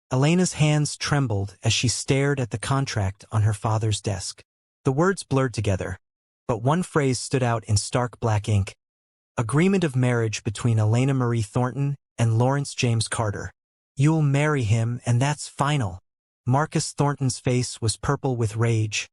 Elena's hands trembled as she stared at the contract on her father's desk. The words blurred together, but one phrase stood out in stark black ink. Agreement of marriage between Elena Marie Thornton and Lawrence James Carter. You'll marry him, and that's final. Marcus Thornton's face was purple with rage,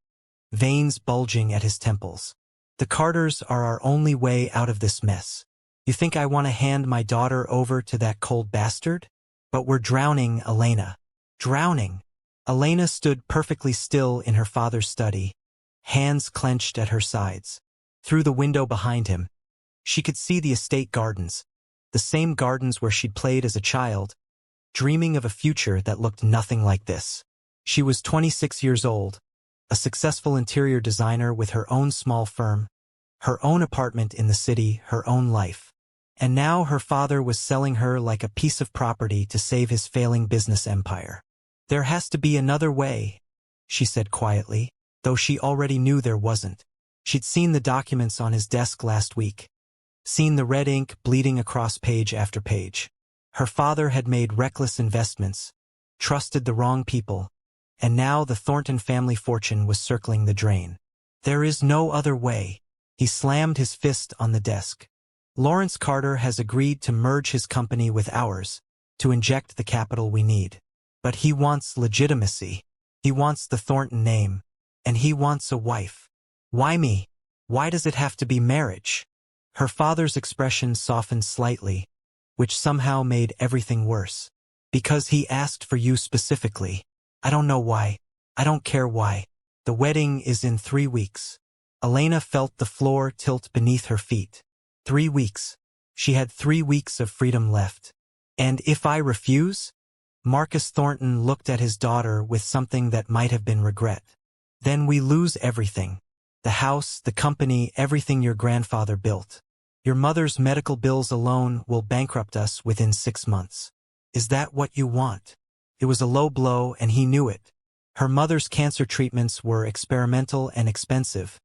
veins bulging at his temples. The Carters are our only way out of this mess. You think I want to hand my daughter over to that cold bastard? But we're drowning, Elena. Drowning. Elena stood perfectly still in her father's study, hands clenched at her sides. Through the window behind him, she could see the estate gardens, the same gardens where she'd played as a child, dreaming of a future that looked nothing like this. She was 26 years old, a successful interior designer with her own small firm, her own apartment in the city, her own life. And now her father was selling her like a piece of property to save his failing business empire. There has to be another way, she said quietly, though she already knew there wasn't. She'd seen the documents on his desk last week, seen the red ink bleeding across page after page. Her father had made reckless investments, trusted the wrong people, and now the Thornton family fortune was circling the drain. There is no other way. He slammed his fist on the desk. Lawrence Carter has agreed to merge his company with ours, to inject the capital we need. But he wants legitimacy. He wants the Thornton name. And he wants a wife. Why me? Why does it have to be marriage? Her father's expression softened slightly, which somehow made everything worse. Because he asked for you specifically. I don't know why. I don't care why. The wedding is in 3 weeks. Elena felt the floor tilt beneath her feet. 3 weeks. She had 3 weeks of freedom left. And if I refuse? Marcus Thornton looked at his daughter with something that might have been regret. Then we lose everything. The house, the company, everything your grandfather built. Your mother's medical bills alone will bankrupt us within 6 months. Is that what you want? It was a low blow, and he knew it. Her mother's cancer treatments were experimental and expensive,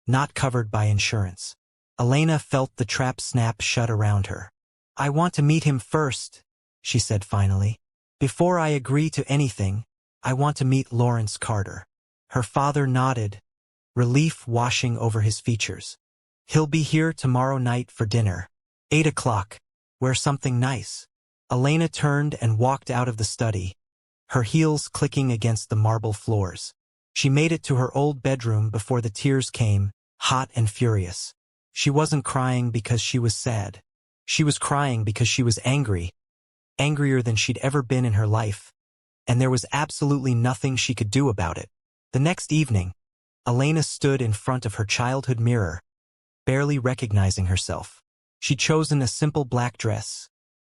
not covered by insurance. Elena felt the trap snap shut around her. I want to meet him first, she said finally. Before I agree to anything, I want to meet Lawrence Carter. Her father nodded, relief washing over his features. He'll be here tomorrow night for dinner. 8 o'clock. Wear something nice. Elena turned and walked out of the study, her heels clicking against the marble floors. She made it to her old bedroom before the tears came, hot and furious. She wasn't crying because she was sad. She was crying because she was angry, angrier than she'd ever been in her life, and there was absolutely nothing she could do about it. The next evening, Elena stood in front of her childhood mirror, barely recognizing herself. She'd chosen a simple black dress,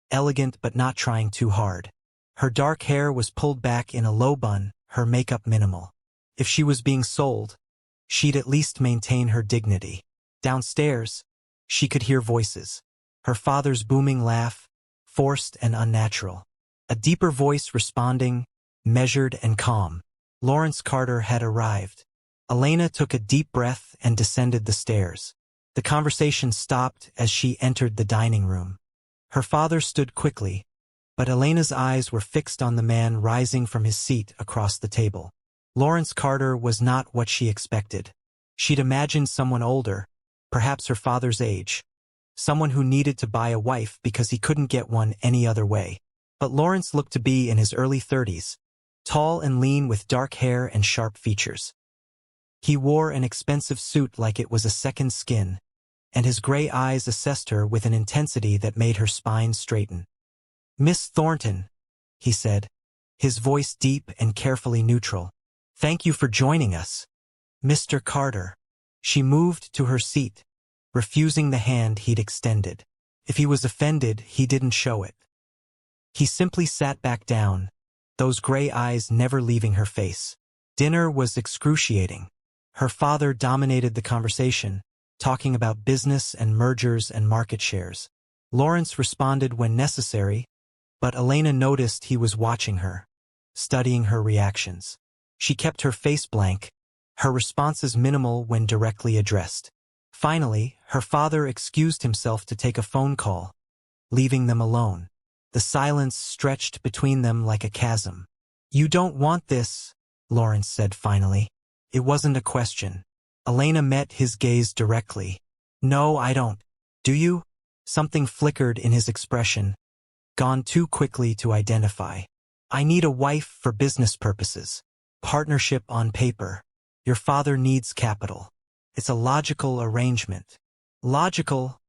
elegant but not trying too hard. Her dark hair was pulled back in a low bun, her makeup minimal. If she was being sold, she'd at least maintain her dignity. Downstairs, she could hear voices. Her father's booming laugh, forced and unnatural. A deeper voice responding, measured and calm. Lawrence Carter had arrived. Elena took a deep breath and descended the stairs. The conversation stopped as she entered the dining room. Her father stood quickly, but Elena's eyes were fixed on the man rising from his seat across the table. Lawrence Carter was not what she expected. She'd imagined someone older, perhaps her father's age, someone who needed to buy a wife because he couldn't get one any other way. But Lawrence looked to be in his early 30s, tall and lean with dark hair and sharp features. He wore an expensive suit like it was a second skin, and his gray eyes assessed her with an intensity that made her spine straighten. Miss Thornton, he said, his voice deep and carefully neutral. Thank you for joining us. Mr. Carter. She moved to her seat, refusing the hand he'd extended. If he was offended, he didn't show it. He simply sat back down, those gray eyes never leaving her face. Dinner was excruciating. Her father dominated the conversation, talking about business and mergers and market shares. Lawrence responded when necessary, but Elena noticed he was watching her, studying her reactions. She kept her face blank, her responses minimal when directly addressed. Finally, her father excused himself to take a phone call, leaving them alone. The silence stretched between them like a chasm. "You don't want this," Lawrence said finally. It wasn't a question. Elena met his gaze directly. "No, I don't. Do you?" Something flickered in his expression, gone too quickly to identify. "I need a wife for business purposes. Partnership on paper. Your father needs capital. It's a logical arrangement." "Logical?"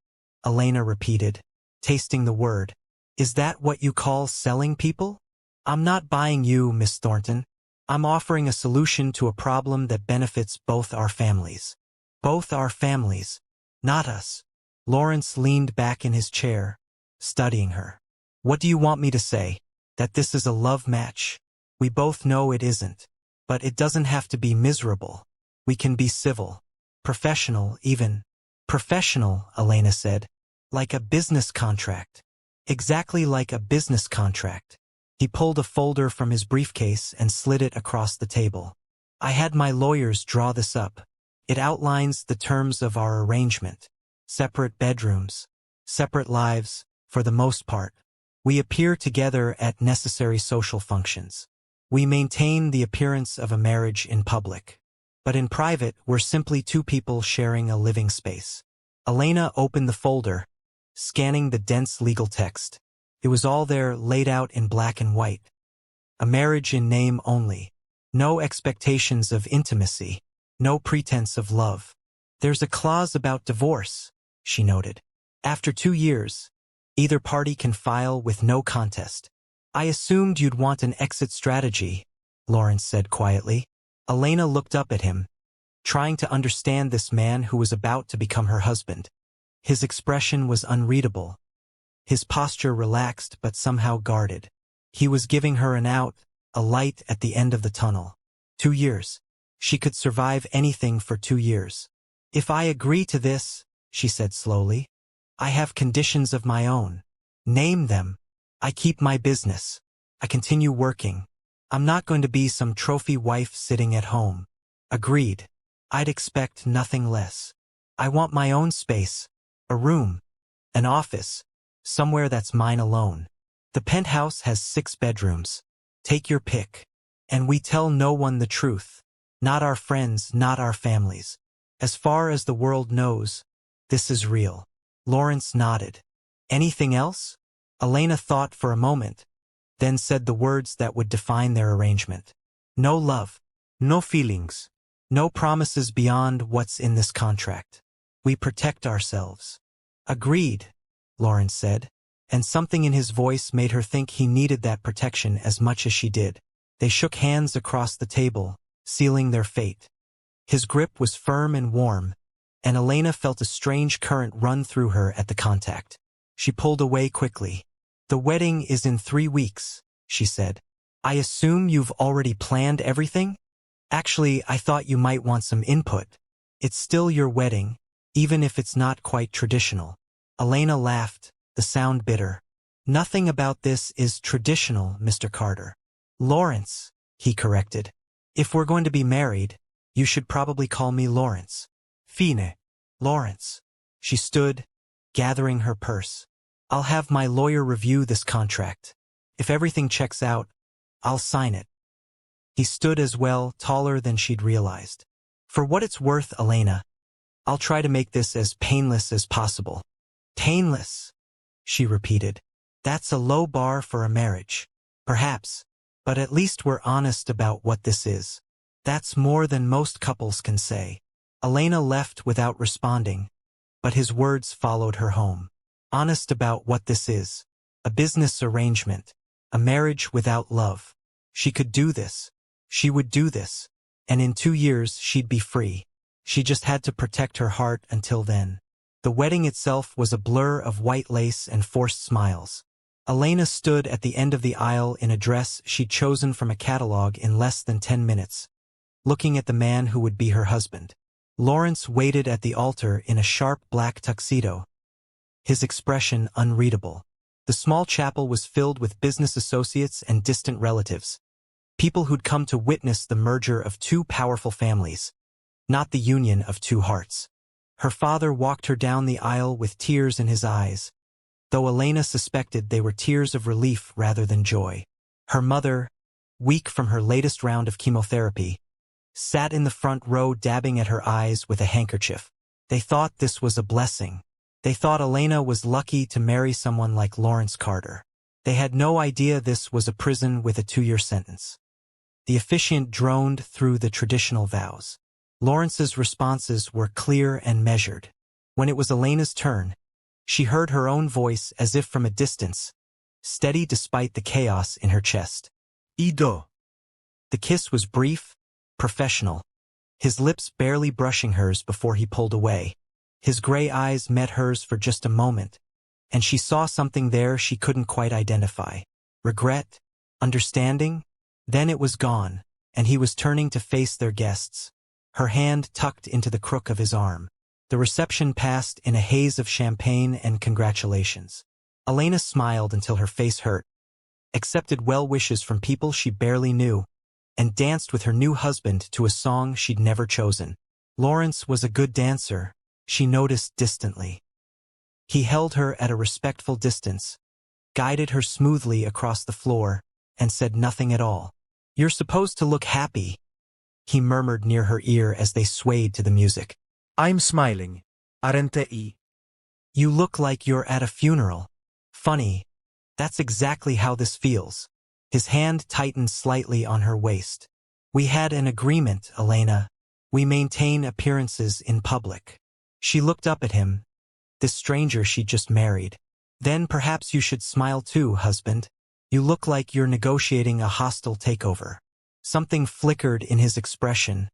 Elena repeated, tasting the word. "Is that what you call selling people?" "I'm not buying you, Miss Thornton. I'm offering a solution to a problem that benefits both our families." "Both our families, not us." Lawrence leaned back in his chair, studying her. "What do you want me to say? That this is a love match? We both know it isn't. But it doesn't have to be miserable. We can be civil. Professional, even." "Professional," Elena said. "Like a business contract." "Exactly like a business contract." He pulled a folder from his briefcase and slid it across the table. "I had my lawyers draw this up. It outlines the terms of our arrangement. Separate bedrooms. Separate lives, for the most part. We appear together at necessary social functions. We maintain the appearance of a marriage in public. But in private, we're simply two people sharing a living space." Elena opened the folder, scanning the dense legal text. It was all there, laid out in black and white. A marriage in name only. No expectations of intimacy. No pretense of love. "There's a clause about divorce," she noted. "After 2 years, either party can file with no contest." "I assumed you'd want an exit strategy," Lawrence said quietly. Elena looked up at him, trying to understand this man who was about to become her husband. His expression was unreadable. His posture relaxed but somehow guarded. He was giving her an out, a light at the end of the tunnel. 2 years. She could survive anything for 2 years. "If I agree to this," she said slowly, "I have conditions of my own." "Name them." "I keep my business. I continue working. I'm not going to be some trophy wife sitting at home." "Agreed. I'd expect nothing less. I want my own space. A room. An office. Somewhere that's mine alone. The penthouse has 6 bedrooms. Take your pick. And we tell no one the truth. Not our friends, not our families. As far as the world knows, this is real." Lawrence nodded. "Anything else?" Elena thought for a moment, then said the words that would define their arrangement. "No love. No feelings. No promises beyond what's in this contract. We protect ourselves." "Agreed," Lawrence said, and something in his voice made her think he needed that protection as much as she did. They shook hands across the table, sealing their fate. His grip was firm and warm, and Elena felt a strange current run through her at the contact. She pulled away quickly. "The wedding is in 3 weeks," she said. "I assume you've already planned everything?" "Actually, I thought you might want some input. It's still your wedding, even if it's not quite traditional." Elena laughed, the sound bitter. "Nothing about this is traditional, Mr. Carter." "Lawrence," he corrected. "If we're going to be married, you should probably call me Lawrence." "Fine. Lawrence." She stood, gathering her purse. "I'll have my lawyer review this contract. If everything checks out, I'll sign it." He stood as well, taller than she'd realized. "For what it's worth, Elena, I'll try to make this as painless as possible." "Painless," she repeated. "That's a low bar for a marriage. Perhaps, but at least we're honest about what this is. That's more than most couples can say." Elena left without responding, but his words followed her home. Honest about what this is. A business arrangement. A marriage without love. She could do this. She would do this. And in 2 years she'd be free. She just had to protect her heart until then. The wedding itself was a blur of white lace and forced smiles. Elena stood at the end of the aisle in a dress she'd chosen from a catalog in less than 10 minutes, looking at the man who would be her husband. Lawrence waited at the altar in a sharp black tuxedo, his expression unreadable. The small chapel was filled with business associates and distant relatives, people who'd come to witness the merger of 2 powerful families, not the union of 2 hearts. Her father walked her down the aisle with tears in his eyes, though Elena suspected they were tears of relief rather than joy. Her mother, weak from her latest round of chemotherapy, sat in the front row dabbing at her eyes with a handkerchief. They thought this was a blessing. They thought Elena was lucky to marry someone like Lawrence Carter. They had no idea this was a prison with a 2-year sentence. The officiant droned through the traditional vows. Lawrence's responses were clear and measured. When it was Elena's turn, she heard her own voice as if from a distance, steady despite the chaos in her chest. Ido. The kiss was brief, professional, his lips barely brushing hers before he pulled away. His gray eyes met hers for just a moment, and she saw something there she couldn't quite identify. Regret? Understanding? Then it was gone, and he was turning to face their guests, her hand tucked into the crook of his arm. The reception passed in a haze of champagne and congratulations. Elena smiled until her face hurt, accepted well wishes from people she barely knew, and danced with her new husband to a song she'd never chosen. Lawrence was a good dancer, she noticed distantly. He held her at a respectful distance, guided her smoothly across the floor, and said nothing at all. "You're supposed to look happy," he murmured near her ear as they swayed to the music. I'm smiling, aren't I? "You look like you're at a funeral." "Funny. That's exactly how this feels." His hand tightened slightly on her waist. "We had an agreement, Elena. We maintain appearances in public." She looked up at him, this stranger she'd just married. "Then perhaps you should smile too, husband. You look like you're negotiating a hostile takeover." Something flickered in his expression,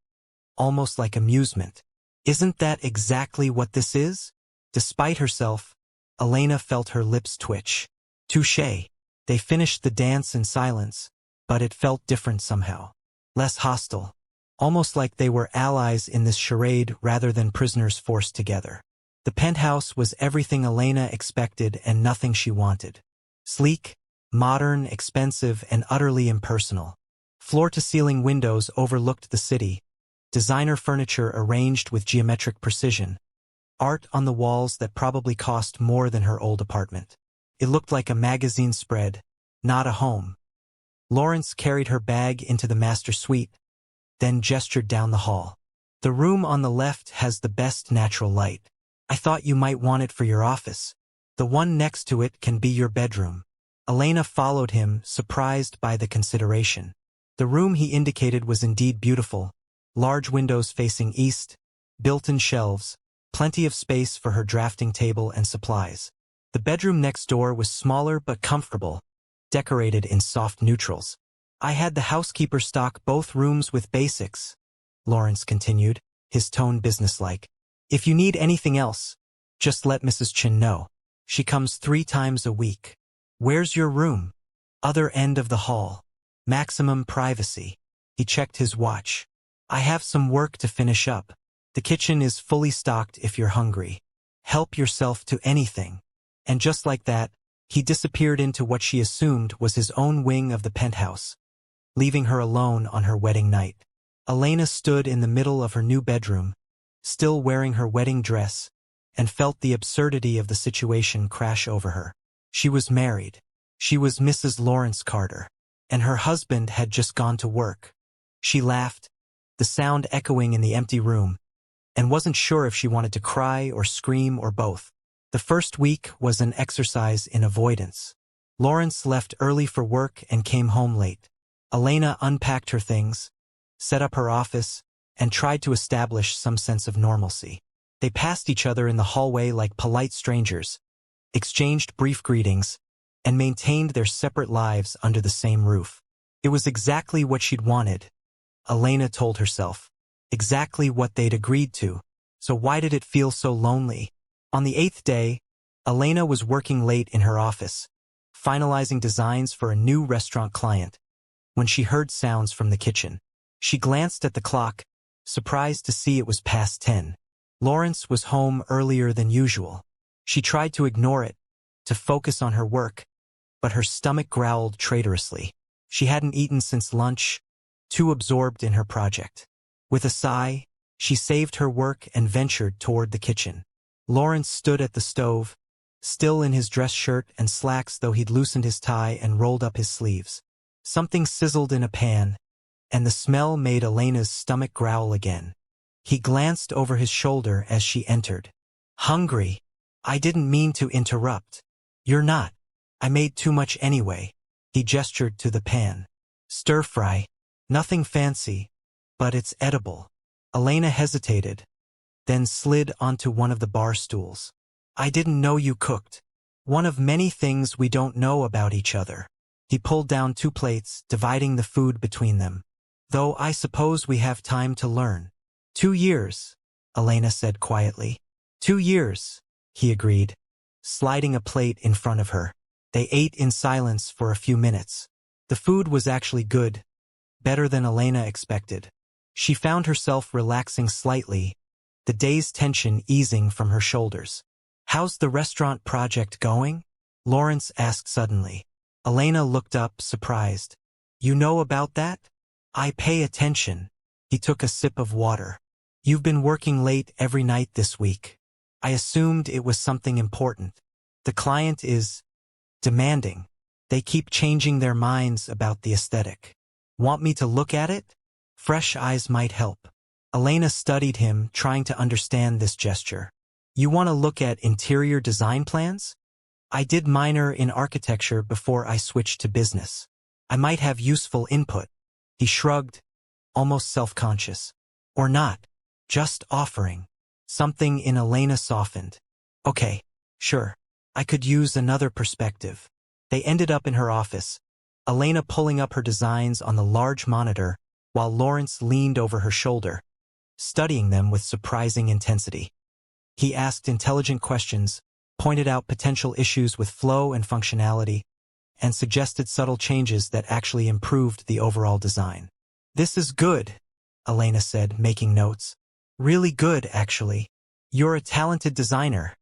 almost like amusement. "Isn't that exactly what this is?" Despite herself, Elena felt her lips twitch. Touché. They finished the dance in silence, but it felt different somehow. Less hostile. Almost like they were allies in this charade rather than prisoners forced together. The penthouse was everything Elena expected and nothing she wanted. Sleek, modern, expensive, and utterly impersonal. Floor-to-ceiling windows overlooked the city, designer furniture arranged with geometric precision, art on the walls that probably cost more than her old apartment. It looked like a magazine spread, not a home. Lawrence carried her bag into the master suite, then gestured down the hall. "The room on the left has the best natural light. I thought you might want it for your office. The one next to it can be your bedroom." Elena followed him, surprised by the consideration. The room he indicated was indeed beautiful. Large windows facing east, built-in shelves, plenty of space for her drafting table and supplies. The bedroom next door was smaller but comfortable, decorated in soft neutrals. "I had the housekeeper stock both rooms with basics," Lawrence continued, his tone businesslike. "If you need anything else, just let Mrs. Chin know. She comes 3 times a week." "Where's your room?" "Other end of the hall. Maximum privacy." He checked his watch. "I have some work to finish up. The kitchen is fully stocked if you're hungry. Help yourself to anything." And just like that, he disappeared into what she assumed was his own wing of the penthouse, leaving her alone on her wedding night. Elena stood in the middle of her new bedroom, still wearing her wedding dress, and felt the absurdity of the situation crash over her. She was married. She was Mrs. Lawrence Carter, and her husband had just gone to work. She laughed, the sound echoing in the empty room, and wasn't sure if she wanted to cry or scream or both. The first week was an exercise in avoidance. Lawrence left early for work and came home late. Elena unpacked her things, set up her office, and tried to establish some sense of normalcy. They passed each other in the hallway like polite strangers, exchanged brief greetings, and maintained their separate lives under the same roof. It was exactly what she'd wanted, Elena told herself. Exactly what they'd agreed to. So why did it feel so lonely? On the 8th day, Elena was working late in her office, finalizing designs for a new restaurant client, when she heard sounds from the kitchen. She glanced at the clock, surprised to see it was past 10. Lawrence was home earlier than usual. She tried to ignore it, to focus on her work, but her stomach growled traitorously. She hadn't eaten since lunch, too absorbed in her project. With a sigh, she saved her work and ventured toward the kitchen. Lawrence stood at the stove, still in his dress shirt and slacks though he'd loosened his tie and rolled up his sleeves. Something sizzled in a pan, and the smell made Elena's stomach growl again. He glanced over his shoulder as she entered. Hungry? I didn't mean to interrupt. You're not. I made too much anyway. He gestured to the pan. Stir fry. Nothing fancy, but it's edible. Elena hesitated, then slid onto one of the bar stools. I didn't know you cooked. One of many things we don't know about each other. He pulled down 2 plates, dividing the food between them. Though I suppose we have time to learn. 2 years, Elena said quietly. 2 years, he agreed, sliding a plate in front of her. They ate in silence for a few minutes. The food was actually good, better than Elena expected. She found herself relaxing slightly, the day's tension easing from her shoulders. How's the restaurant project going? Lawrence asked suddenly. Elena looked up, surprised. You know about that? I pay attention. He took a sip of water. You've been working late every night this week. I assumed it was something important. The client is demanding. They keep changing their minds about the aesthetic. Want me to look at it? Fresh eyes might help. Elena studied him, trying to understand this gesture. You want to look at interior design plans? I did minor in architecture before I switched to business. I might have useful input. He shrugged, almost self-conscious. Or not. Just offering. Something in Elena softened. Okay, sure. I could use another perspective. They ended up in her office, Elena pulling up her designs on the large monitor, while Lawrence leaned over her shoulder, studying them with surprising intensity. He asked intelligent questions, pointed out potential issues with flow and functionality, and suggested subtle changes that actually improved the overall design. This is good, Elena said, making notes. Really good, actually. You're a talented designer,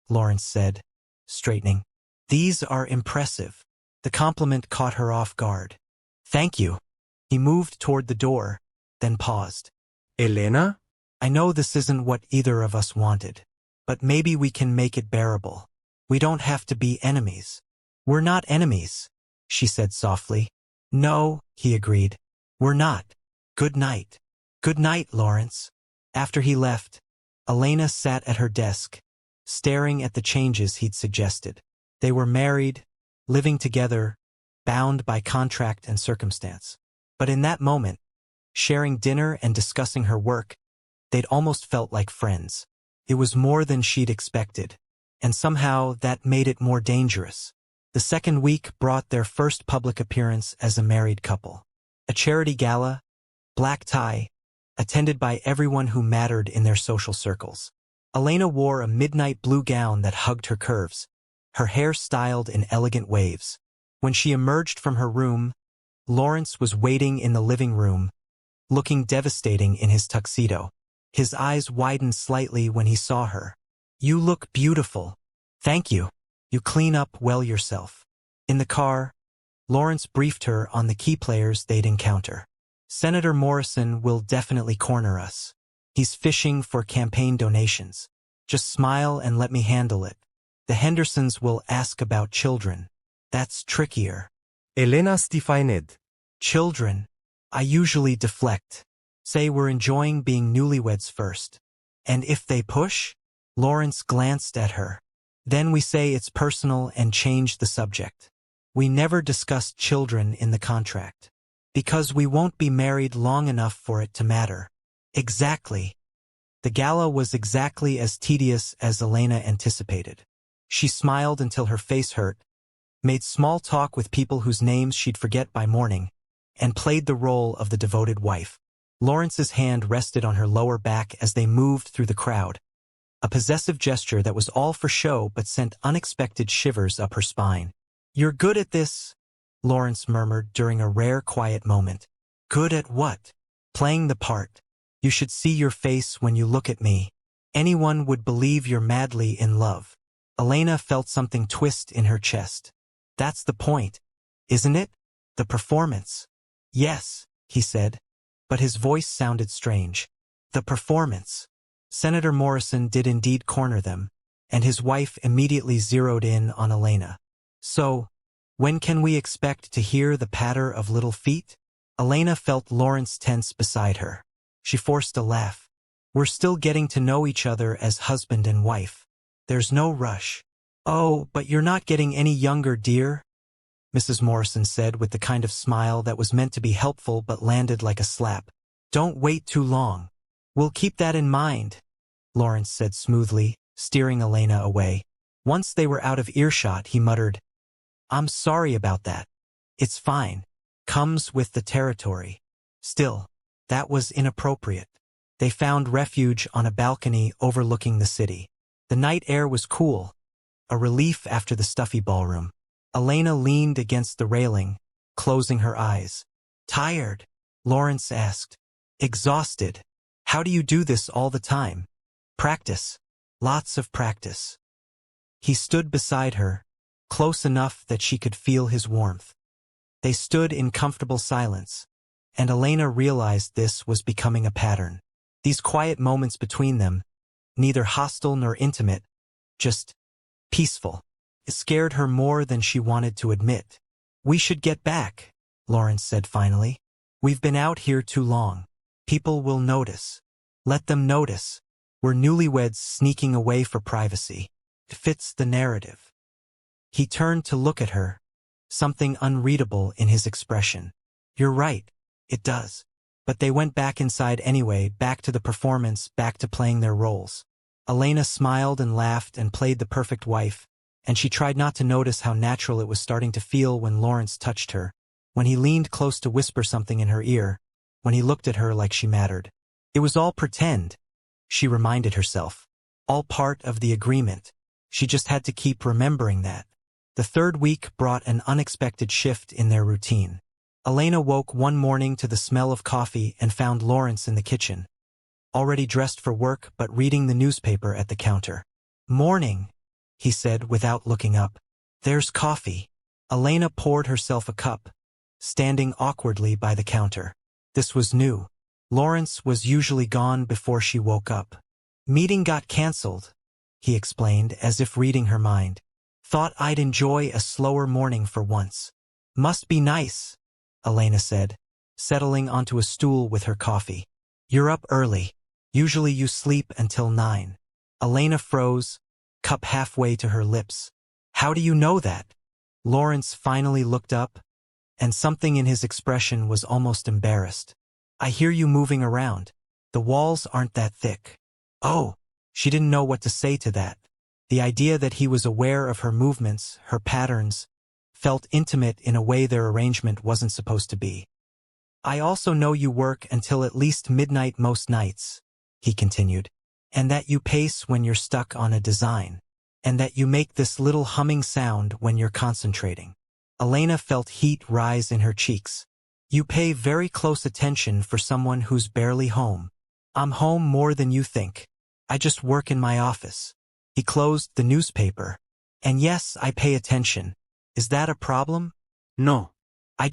Lawrence said, straightening. These are impressive. The compliment caught her off guard. Thank you. He moved toward the door, then paused. Elena? I know this isn't what either of us wanted, but maybe we can make it bearable. We don't have to be enemies. We're not enemies, she said softly. No, he agreed. We're not. Good night. Good night, Lawrence. After he left, Elena sat at her desk, staring at the changes he'd suggested. They were married, living together, bound by contract and circumstance. But in that moment, sharing dinner and discussing her work, they'd almost felt like friends. It was more than she'd expected, and somehow that made it more dangerous. The second week brought their first public appearance as a married couple. A charity gala, black tie, attended by everyone who mattered in their social circles. Elena wore a midnight blue gown that hugged her curves, her hair styled in elegant waves. When she emerged from her room, Lawrence was waiting in the living room, looking devastating in his tuxedo. His eyes widened slightly when he saw her. You look beautiful. Thank you. You clean up well yourself. In the car, Lawrence briefed her on the key players they'd encounter. Senator Morrison will definitely corner us. He's fishing for campaign donations. Just smile and let me handle it. The Hendersons will ask about children. That's trickier. Elena's defined. Children. I usually deflect. Say we're enjoying being newlyweds first. And if they push? Lawrence glanced at her. Then we say it's personal and change the subject. We never discussed children in the contract. Because we won't be married long enough for it to matter. Exactly. The gala was exactly as tedious as Elena anticipated. She smiled until her face hurt, made small talk with people whose names she'd forget by morning, and played the role of the devoted wife. Lawrence's hand rested on her lower back as they moved through the crowd, a possessive gesture that was all for show but sent unexpected shivers up her spine. You're good at this, Lawrence murmured during a rare quiet moment. Good at what? Playing the part. You should see your face when you look at me. Anyone would believe you're madly in love. Elena felt something twist in her chest. That's the point, isn't it? The performance. Yes, he said, but his voice sounded strange. The performance. Senator Morrison did indeed corner them, and his wife immediately zeroed in on Elena. So, when can we expect to hear the patter of little feet? Elena felt Lawrence tense beside her. She forced a laugh. We're still getting to know each other as husband and wife. There's no rush. Oh, but you're not getting any younger, dear, Mrs. Morrison said with the kind of smile that was meant to be helpful but landed like a slap. Don't wait too long. We'll keep that in mind, Lawrence said smoothly, steering Elena away. Once they were out of earshot, he muttered, I'm sorry about that. It's fine. Comes with the territory. Still, that was inappropriate. They found refuge on a balcony overlooking the city. The night air was cool, a relief after the stuffy ballroom. Elena leaned against the railing, closing her eyes. Tired? Lawrence asked. Exhausted. How do you do this all the time? Practice. Lots of practice. He stood beside her, close enough that she could feel his warmth. They stood in comfortable silence, and Elena realized this was becoming a pattern. These quiet moments between them, neither hostile nor intimate, just peaceful. It scared her more than she wanted to admit. We should get back, Lawrence said finally. We've been out here too long. People will notice. Let them notice. We're newlyweds sneaking away for privacy. It fits the narrative. He turned to look at her, something unreadable in his expression. You're right, it does. But they went back inside anyway, back to the performance, back to playing their roles. Elena smiled and laughed and played the perfect wife, and she tried not to notice how natural it was starting to feel when Lawrence touched her, when he leaned close to whisper something in her ear, when he looked at her like she mattered. It was all pretend, she reminded herself. All part of the agreement. She just had to keep remembering that. The third week brought an unexpected shift in their routine. Elena woke one morning to the smell of coffee and found Lawrence in the kitchen, already dressed for work but reading the newspaper at the counter. Morning, he said without looking up. There's coffee. Elena poured herself a cup, standing awkwardly by the counter. This was new. Lawrence was usually gone before she woke up. Meeting got cancelled, he explained as if reading her mind. Thought I'd enjoy a slower morning for once. Must be nice, Elena said, settling onto a stool with her coffee. You're up early. Usually you sleep until 9. Elena froze, cup halfway to her lips. How do you know that? Lawrence finally looked up, and something in his expression was almost embarrassed. I hear you moving around. The walls aren't that thick. Oh, she didn't know what to say to that. The idea that he was aware of her movements, her patterns, felt intimate in a way their arrangement wasn't supposed to be. I also know you work until at least midnight most nights, he continued, and that you pace when you're stuck on a design, and that you make this little humming sound when you're concentrating. Elena felt heat rise in her cheeks. You pay very close attention for someone who's barely home. I'm home more than you think. I just work in my office. He closed the newspaper. And yes, I pay attention. Is that a problem? No. I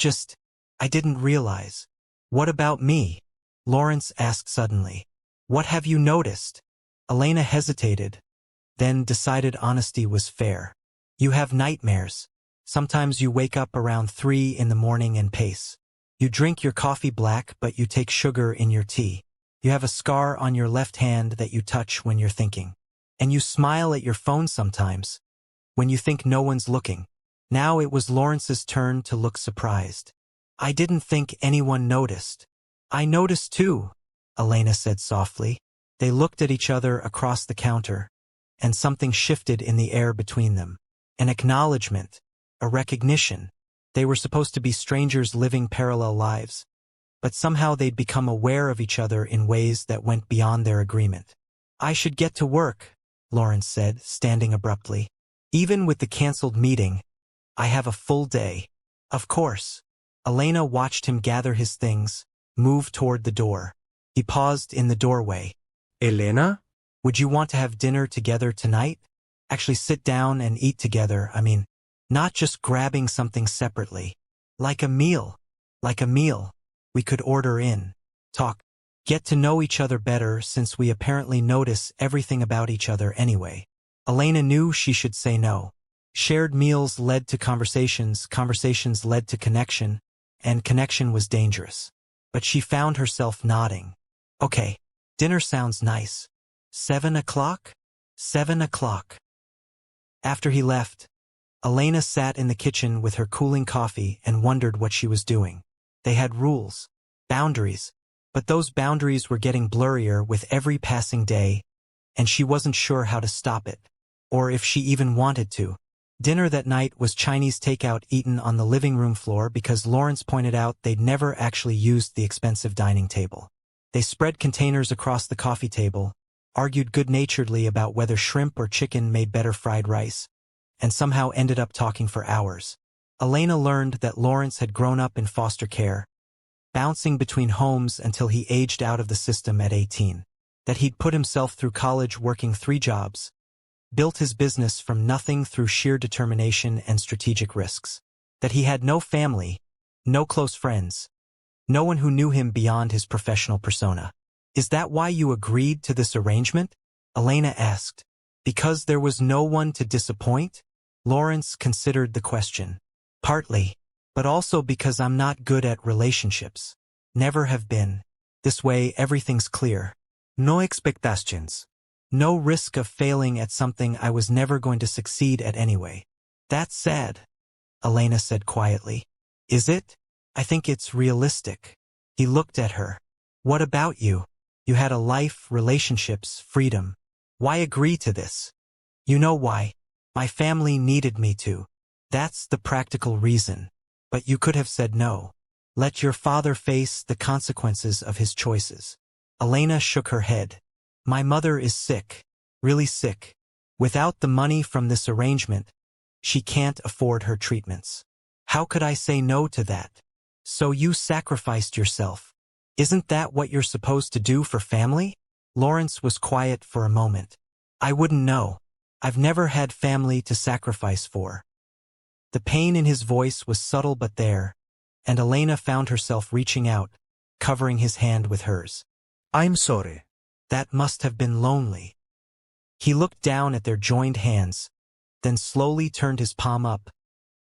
didn't realize. What about me? Lawrence asked suddenly. What have you noticed? Elena hesitated, then decided honesty was fair. You have nightmares. Sometimes you wake up around 3 in the morning and pace. You drink your coffee black, but you take sugar in your tea. You have a scar on your left hand that you touch when you're thinking. And you smile at your phone sometimes, when you think no one's looking. Now it was Lawrence's turn to look surprised. I didn't think anyone noticed. I noticed too, Elena said softly. They looked at each other across the counter, and something shifted in the air between them. An acknowledgement, a recognition. They were supposed to be strangers living parallel lives, but somehow they'd become aware of each other in ways that went beyond their agreement. I should get to work, Lawrence said, standing abruptly. Even with the cancelled meeting, I have a full day. Of course. Elena watched him gather his things, move toward the door. He paused in the doorway. Elena? Would you want to have dinner together tonight? Actually sit down and eat together, not just grabbing something separately. Like a meal. Like a meal. We could order in. Talk. Get to know each other better since we apparently notice everything about each other anyway. Elena knew she should say no. Shared meals led to conversations, conversations led to connection, and connection was dangerous. But she found herself nodding. Okay, dinner sounds nice. 7 o'clock? 7 o'clock. After he left, Elena sat in the kitchen with her cooling coffee and wondered what she was doing. They had rules, boundaries, but those boundaries were getting blurrier with every passing day, and she wasn't sure how to stop it, or if she even wanted to. Dinner that night was Chinese takeout eaten on the living room floor because Lawrence pointed out they'd never actually used the expensive dining table. They spread containers across the coffee table, argued good-naturedly about whether shrimp or chicken made better fried rice, and somehow ended up talking for hours. Elena learned that Lawrence had grown up in foster care, bouncing between homes until he aged out of the system at 18, that he'd put himself through college working 3 jobs, built his business from nothing through sheer determination and strategic risks, that he had no family, no close friends, no one who knew him beyond his professional persona. Is that why you agreed to this arrangement? Elena asked. Because there was no one to disappoint? Lawrence considered the question. Partly, but also because I'm not good at relationships. Never have been. This way everything's clear. No expectations. No risk of failing at something I was never going to succeed at anyway. That's sad, Elena said quietly. Is it? I think it's realistic. He looked at her. What about you? You had a life, relationships, freedom. Why agree to this? You know why. My family needed me to. That's the practical reason. But you could have said no. Let your father face the consequences of his choices. Elena shook her head. My mother is sick. Really sick. Without the money from this arrangement, she can't afford her treatments. How could I say no to that? So you sacrificed yourself. Isn't that what you're supposed to do for family? Lawrence was quiet for a moment. I wouldn't know. I've never had family to sacrifice for. The pain in his voice was subtle but there, and Elena found herself reaching out, covering his hand with hers. I'm sorry. That must have been lonely. He looked down at their joined hands, then slowly turned his palm up,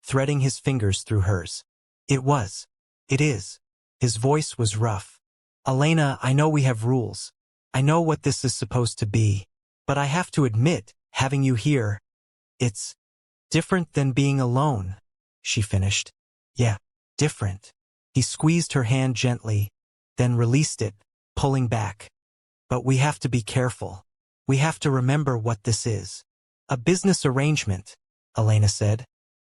threading his fingers through hers. It was. It is. His voice was rough. Elena, I know we have rules. I know what this is supposed to be. But I have to admit, having you here, it's different than being alone, she finished. Yeah, different. He squeezed her hand gently, then released it, pulling back. But we have to be careful. We have to remember what this is. A business arrangement, Elena said.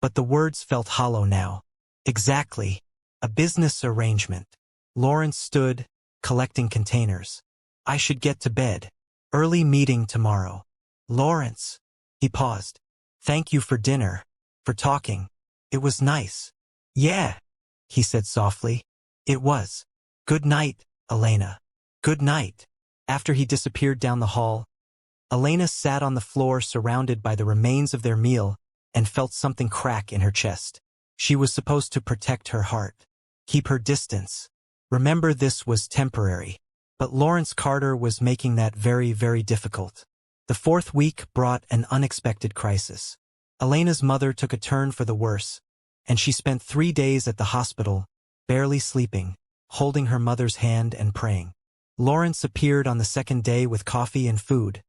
But the words felt hollow now. Exactly. A business arrangement. Lawrence stood, collecting containers. I should get to bed. Early meeting tomorrow. Lawrence. He paused. Thank you for dinner. For talking. It was nice. Yeah, he said softly. It was. Good night, Elena. Good night. After he disappeared down the hall, Elena sat on the floor surrounded by the remains of their meal and felt something crack in her chest. She was supposed to protect her heart. Keep her distance. Remember this was temporary. But Lawrence Carter was making that very, very difficult. The 4th week brought an unexpected crisis. Elena's mother took a turn for the worse, and she spent 3 days at the hospital, barely sleeping, holding her mother's hand and praying. Lawrence appeared on the 2nd day with coffee and food,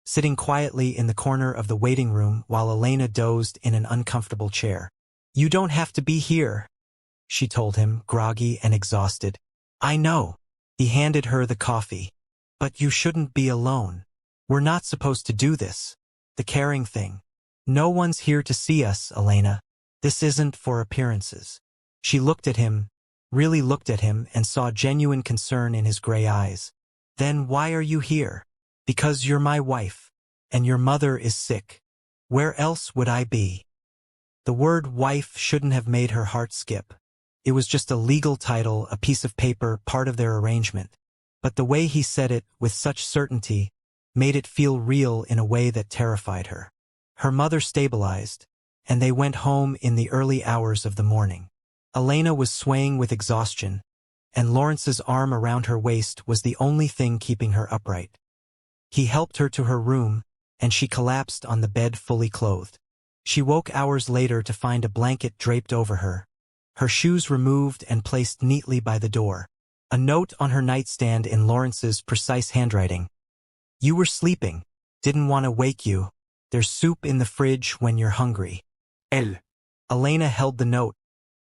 sitting quietly in the corner of the waiting room while Elena dozed in an uncomfortable chair. You don't have to be here, she told him, groggy and exhausted. I know. He handed her the coffee. But you shouldn't be alone. We're not supposed to do this. The caring thing. No one's here to see us, Elena. This isn't for appearances. She looked at him, really looked at him, and saw genuine concern in his gray eyes. Then why are you here? Because you're my wife, and your mother is sick. Where else would I be? The word wife shouldn't have made her heart skip. It was just a legal title, a piece of paper, part of their arrangement. But the way he said it, with such certainty, made it feel real in a way that terrified her. Her mother stabilized, and they went home in the early hours of the morning. Elena was swaying with exhaustion, and Lawrence's arm around her waist was the only thing keeping her upright. He helped her to her room, and she collapsed on the bed fully clothed. She woke hours later to find a blanket draped over her shoes removed and placed neatly by the door. A note on her nightstand in Lawrence's precise handwriting. You were sleeping. Didn't want to wake you. There's soup in the fridge when you're hungry. El. Elena held the note,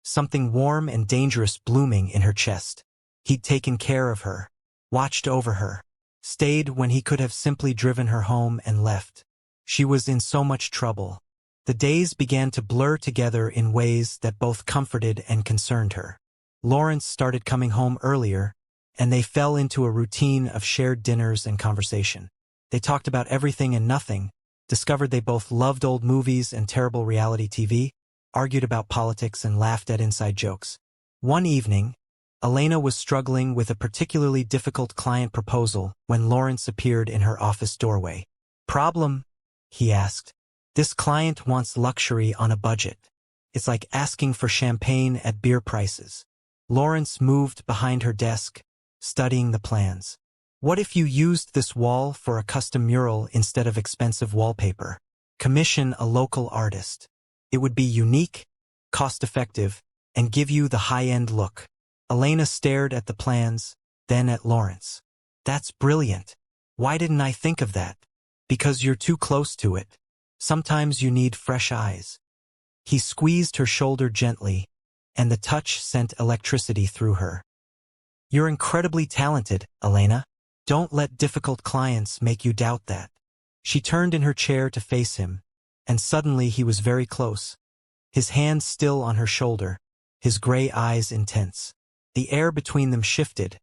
something warm and dangerous blooming in her chest. He'd taken care of her, watched over her, stayed when he could have simply driven her home and left. She was in so much trouble. The days began to blur together in ways that both comforted and concerned her. Lawrence started coming home earlier, and they fell into a routine of shared dinners and conversation. They talked about everything and nothing, discovered they both loved old movies and terrible reality TV, argued about politics and laughed at inside jokes. One evening, Elena was struggling with a particularly difficult client proposal when Lawrence appeared in her office doorway. Problem? He asked. This client wants luxury on a budget. It's like asking for champagne at beer prices. Lawrence moved behind her desk, studying the plans. What if you used this wall for a custom mural instead of expensive wallpaper? Commission a local artist. It would be unique, cost-effective, and give you the high-end look. Elena stared at the plans, then at Lawrence. That's brilliant. Why didn't I think of that? Because you're too close to it. Sometimes you need fresh eyes. He squeezed her shoulder gently, and the touch sent electricity through her. You're incredibly talented, Elena. Don't let difficult clients make you doubt that. She turned in her chair to face him, and suddenly he was very close. His hand still on her shoulder, his gray eyes intense. The air between them shifted,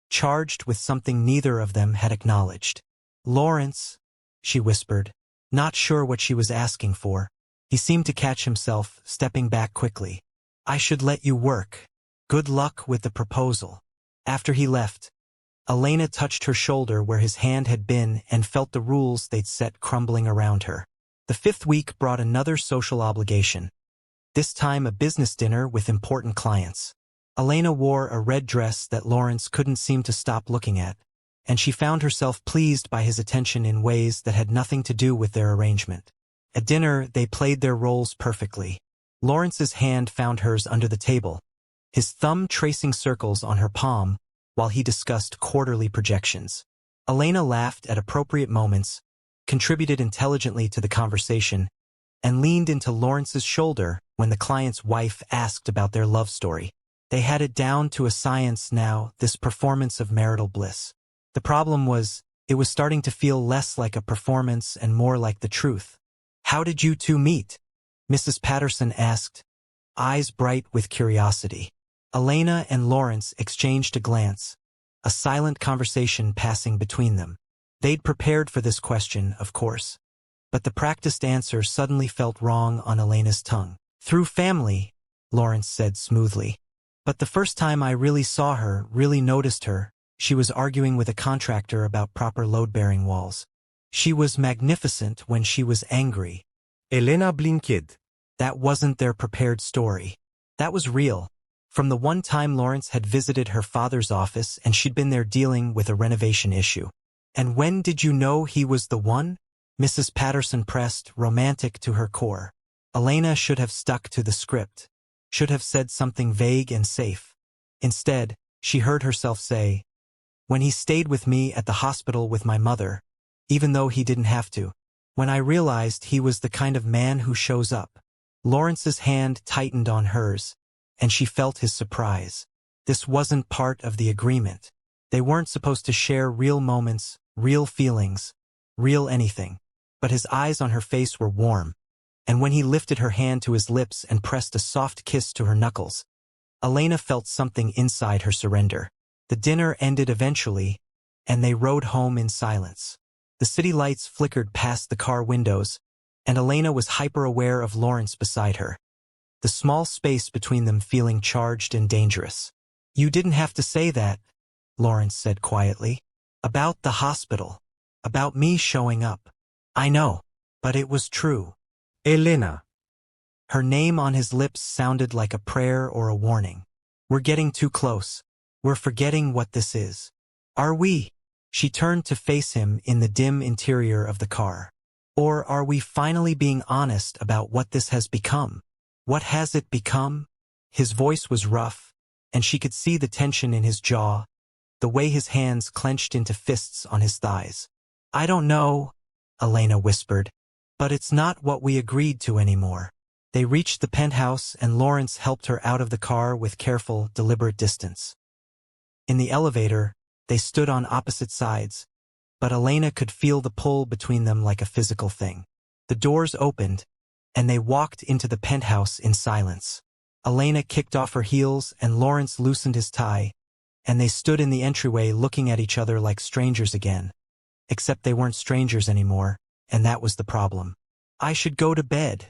charged with something neither of them had acknowledged. Lawrence, she whispered, not sure what she was asking for. He seemed to catch himself, stepping back quickly. I should let you work. Good luck with the proposal. After he left, Elena touched her shoulder where his hand had been and felt the rules they'd set crumbling around her. The 5th week brought another social obligation. This time a business dinner with important clients. Elena wore a red dress that Lawrence couldn't seem to stop looking at, and she found herself pleased by his attention in ways that had nothing to do with their arrangement. At dinner, they played their roles perfectly. Lawrence's hand found hers under the table, his thumb tracing circles on her palm while he discussed quarterly projections. Elena laughed at appropriate moments, contributed intelligently to the conversation, and leaned into Lawrence's shoulder when the client's wife asked about their love story. They had it down to a science now, this performance of marital bliss. The problem was, it was starting to feel less like a performance and more like the truth. How did you two meet? Mrs. Patterson asked, eyes bright with curiosity. Elena and Lawrence exchanged a glance, a silent conversation passing between them. They'd prepared for this question, of course, but the practiced answer suddenly felt wrong on Elena's tongue. Through family, Lawrence said smoothly. But the first time I really saw her, really noticed her, she was arguing with a contractor about proper load-bearing walls. She was magnificent when she was angry. Elena blinked. That wasn't their prepared story. That was real. From the one time Lawrence had visited her father's office and she'd been there dealing with a renovation issue. And when did you know he was the one? Mrs. Patterson pressed, romantic to her core. Elena should have stuck to the script, should have said something vague and safe. Instead, she heard herself say, when he stayed with me at the hospital with my mother, even though he didn't have to. When I realized he was the kind of man who shows up. Lawrence's hand tightened on hers, and she felt his surprise. This wasn't part of the agreement. They weren't supposed to share real moments, real feelings, real anything. But his eyes on her face were warm, and when he lifted her hand to his lips and pressed a soft kiss to her knuckles, Elena felt something inside her surrender. The dinner ended eventually, and they rode home in silence. The city lights flickered past the car windows, and Elena was hyper-aware of Lawrence beside her, the small space between them feeling charged and dangerous. You didn't have to say that, Lawrence said quietly. About the hospital. About me showing up. I know, but it was true. Elena. Her name on his lips sounded like a prayer or a warning. We're getting too close. We're forgetting what this is. Are we? She turned to face him in the dim interior of the car. Or are we finally being honest about what this has become? What has it become? His voice was rough, and she could see the tension in his jaw, the way his hands clenched into fists on his thighs. I don't know, Elena whispered, but it's not what we agreed to anymore. They reached the penthouse and Lawrence helped her out of the car with careful, deliberate distance. In the elevator, they stood on opposite sides, but Elena could feel the pull between them like a physical thing. The doors opened, and they walked into the penthouse in silence. Elena kicked off her heels and Lawrence loosened his tie, and they stood in the entryway looking at each other like strangers again. Except they weren't strangers anymore, and that was the problem. I should go to bed,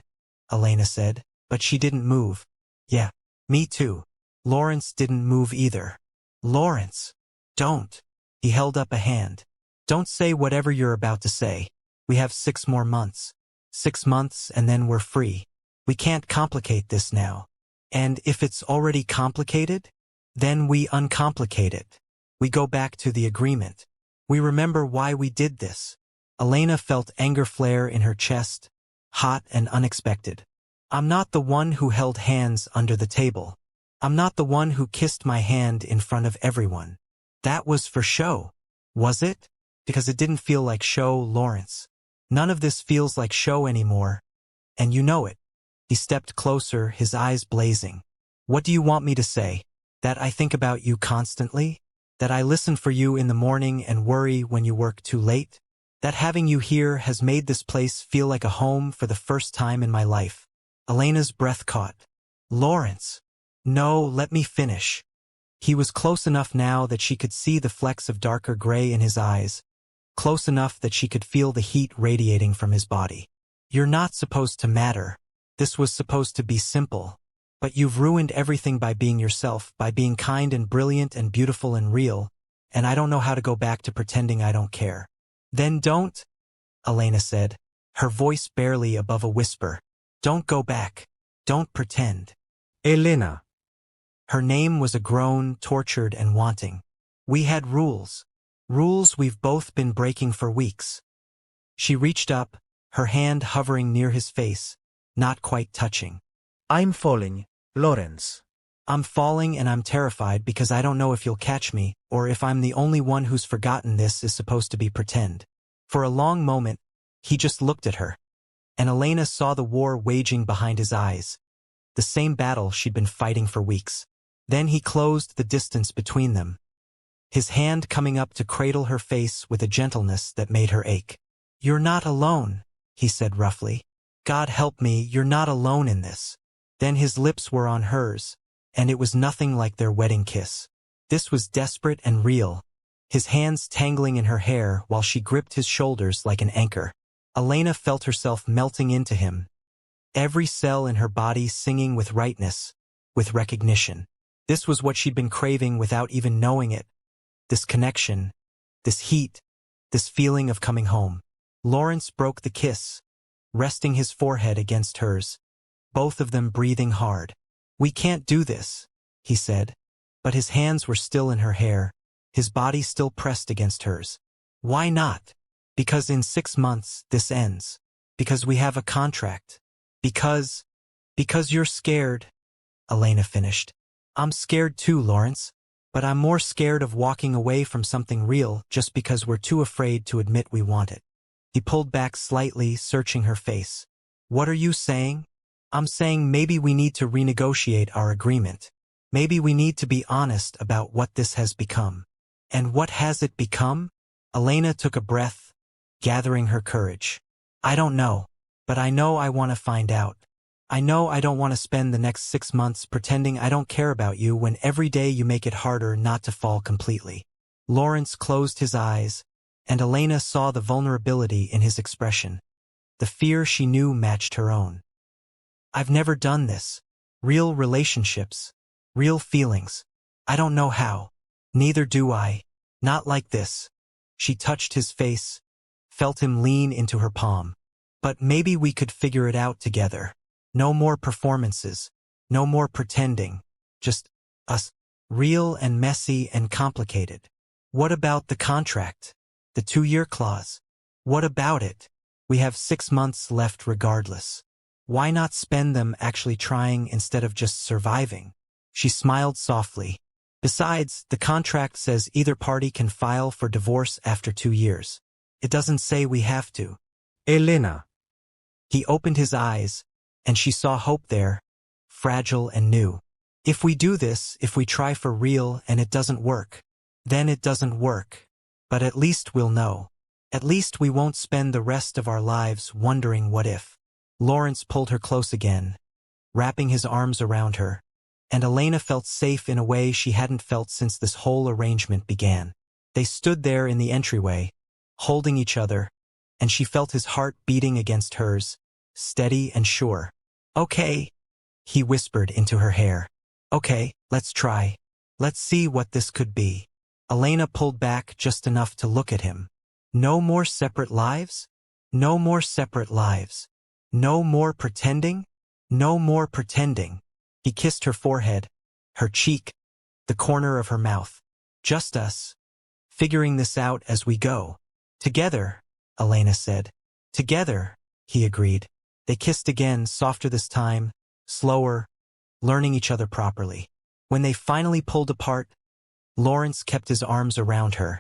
Elena said, but she didn't move. Yeah, me too. Lawrence didn't move either. Lawrence, don't. He held up a hand. Don't say whatever you're about to say. We have 6 more months. 6 months and then we're free. We can't complicate this now. And if it's already complicated, then we uncomplicate it. We go back to the agreement. We remember why we did this. Elena felt anger flare in her chest, hot and unexpected. I'm not the one who held hands under the table. I'm not the one who kissed my hand in front of everyone. That was for show. Was it? Because it didn't feel like show, Lawrence. None of this feels like show anymore. And you know it. He stepped closer, his eyes blazing. What do you want me to say? That I think about you constantly? That I listen for you in the morning and worry when you work too late? That having you here has made this place feel like a home for the first time in my life? Elena's breath caught. Lawrence. No, let me finish. He was close enough now that she could see the flecks of darker gray in his eyes, close enough that she could feel the heat radiating from his body. You're not supposed to matter. This was supposed to be simple. But you've ruined everything by being yourself, by being kind and brilliant and beautiful and real, and I don't know how to go back to pretending I don't care. Then don't, Elena said, her voice barely above a whisper. Don't go back. Don't pretend. Elena. Her name was a groan, tortured and wanting. We had rules. Rules we've both been breaking for weeks. She reached up, her hand hovering near his face, not quite touching. I'm falling, Lawrence. I'm falling and I'm terrified because I don't know if you'll catch me, or if I'm the only one who's forgotten this is supposed to be pretend. For a long moment, he just looked at her. And Elena saw the war waging behind his eyes. The same battle she'd been fighting for weeks. Then he closed the distance between them, his hand coming up to cradle her face with a gentleness that made her ache. You're not alone, he said roughly. God help me, you're not alone in this. Then his lips were on hers, and it was nothing like their wedding kiss. This was desperate and real, his hands tangling in her hair while she gripped his shoulders like an anchor. Elena felt herself melting into him, every cell in her body singing with rightness, with recognition. This was what she'd been craving without even knowing it. This connection, this heat, this feeling of coming home. Lawrence broke the kiss, resting his forehead against hers, both of them breathing hard. We can't do this, he said, but his hands were still in her hair, his body still pressed against hers. Why not? Because in 6 months this ends. Because we have a contract. Because you're scared, Elena finished. I'm scared too, Lawrence, but I'm more scared of walking away from something real just because we're too afraid to admit we want it. He pulled back slightly, searching her face. What are you saying? I'm saying maybe we need to renegotiate our agreement. Maybe we need to be honest about what this has become. And what has it become? Elena took a breath, gathering her courage. I don't know, but I know I want to find out. I know I don't want to spend the next 6 months pretending I don't care about you when every day you make it harder not to fall completely. Lawrence closed his eyes, and Elena saw the vulnerability in his expression. The fear she knew matched her own. I've never done this. Real relationships. Real feelings. I don't know how. Neither do I. Not like this. She touched his face, felt him lean into her palm. But maybe we could figure it out together. No more performances. No more pretending. Just us. Real and messy and complicated. What about the contract? The 2-year clause? What about it? We have 6 months left regardless. Why not spend them actually trying instead of just surviving? She smiled softly. Besides, the contract says either party can file for divorce after 2 years. It doesn't say we have to. Elena. He opened his eyes, and she saw hope there, fragile and new. If we do this, if we try for real and it doesn't work, then it doesn't work. But at least we'll know. At least we won't spend the rest of our lives wondering what if. Lawrence pulled her close again, wrapping his arms around her, and Elena felt safe in a way she hadn't felt since this whole arrangement began. They stood there in the entryway, holding each other, and she felt his heart beating against hers, steady and sure. "Okay," he whispered into her hair. "Okay, let's try. Let's see what this could be." Elena pulled back just enough to look at him. No more separate lives? No more separate lives. No more pretending? No more pretending. He kissed her forehead, her cheek, the corner of her mouth. "Just us. Figuring this out as we go. Together," Elena said. "Together," he agreed. They kissed again, softer this time, slower, learning each other properly. When they finally pulled apart, Lawrence kept his arms around her,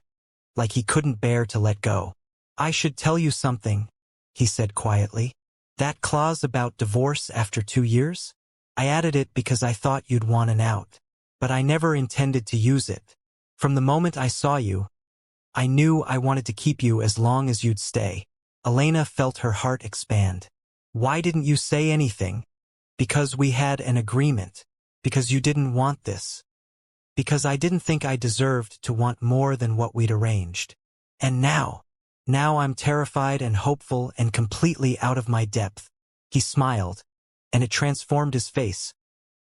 like he couldn't bear to let go. "I should tell you something," he said quietly. "That clause about divorce after 2 years? I added it because I thought you'd want an out. But I never intended to use it. From the moment I saw you, I knew I wanted to keep you as long as you'd stay." Elena felt her heart expand. "Why didn't you say anything?" "Because we had an agreement. Because you didn't want this. Because I didn't think I deserved to want more than what we'd arranged. And now I'm terrified and hopeful and completely out of my depth." He smiled, and it transformed his face,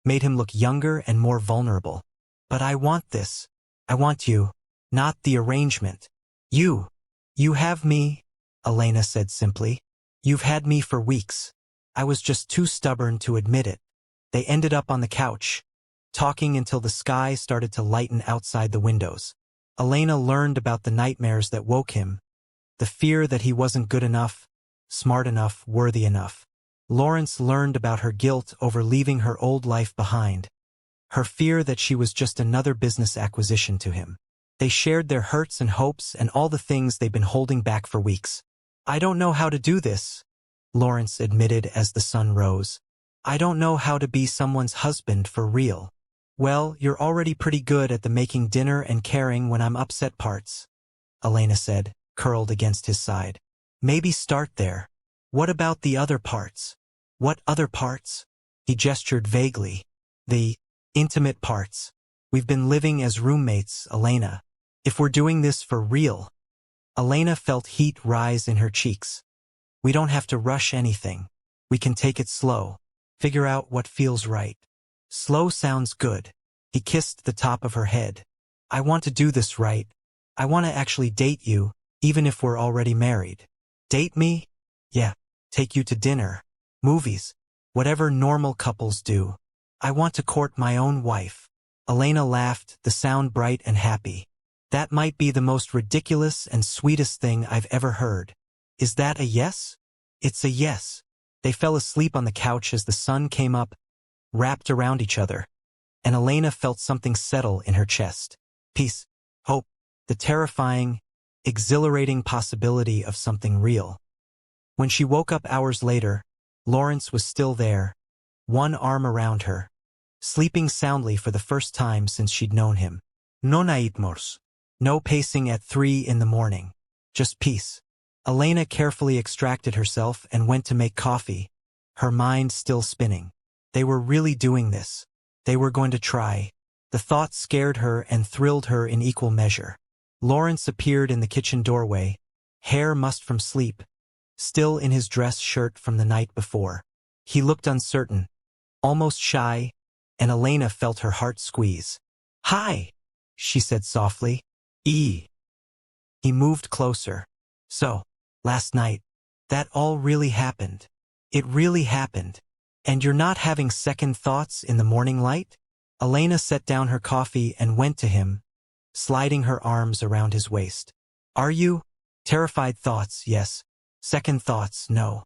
made him look younger and more vulnerable. "But I want this. I want you, not the arrangement. You have me," Elena said simply. "You've had me for weeks. I was just too stubborn to admit it." They ended up on the couch, talking until the sky started to lighten outside the windows. Elena learned about the nightmares that woke him, the fear that he wasn't good enough, smart enough, worthy enough. Lawrence learned about her guilt over leaving her old life behind, her fear that she was just another business acquisition to him. They shared their hurts and hopes and all the things they'd been holding back for weeks. "I don't know how to do this," Lawrence admitted as the sun rose. "I don't know how to be someone's husband for real." "Well, you're already pretty good at the making dinner and caring when I'm upset parts," Elena said, curled against his side. "Maybe start there. What about the other parts?" "What other parts?" He gestured vaguely. "The intimate parts. We've been living as roommates, Elena. If we're doing this for real." Elena felt heat rise in her cheeks. "We don't have to rush anything. We can take it slow. Figure out what feels right." "Slow sounds good." He kissed the top of her head. "I want to do this right. I want to actually date you, even if we're already married." "Date me?" "Yeah. Take you to dinner, movies, whatever normal couples do. I want to court my own wife." Elena laughed, the sound bright and happy. "That might be the most ridiculous and sweetest thing I've ever heard. Is that a yes?" "It's a yes." They fell asleep on the couch as the sun came up, wrapped around each other, and Elena felt something settle in her chest. Peace, hope, the terrifying, exhilarating possibility of something real. When she woke up hours later, Lawrence was still there, one arm around her, sleeping soundly for the first time since she'd known him. No nightmares. No pacing at 3 in the morning. Just peace. Elena carefully extracted herself and went to make coffee, her mind still spinning. They were really doing this. They were going to try. The thought scared her and thrilled her in equal measure. Lawrence appeared in the kitchen doorway, hair mussed from sleep, still in his dress shirt from the night before. He looked uncertain, almost shy, and Elena felt her heart squeeze. "Hi," she said softly. He moved closer. "So, last night, that all really happened. It really happened. And you're not having second thoughts in the morning light?" Elena set down her coffee and went to him, sliding her arms around his waist. "Are you?" "Terrified thoughts, yes. Second thoughts, no.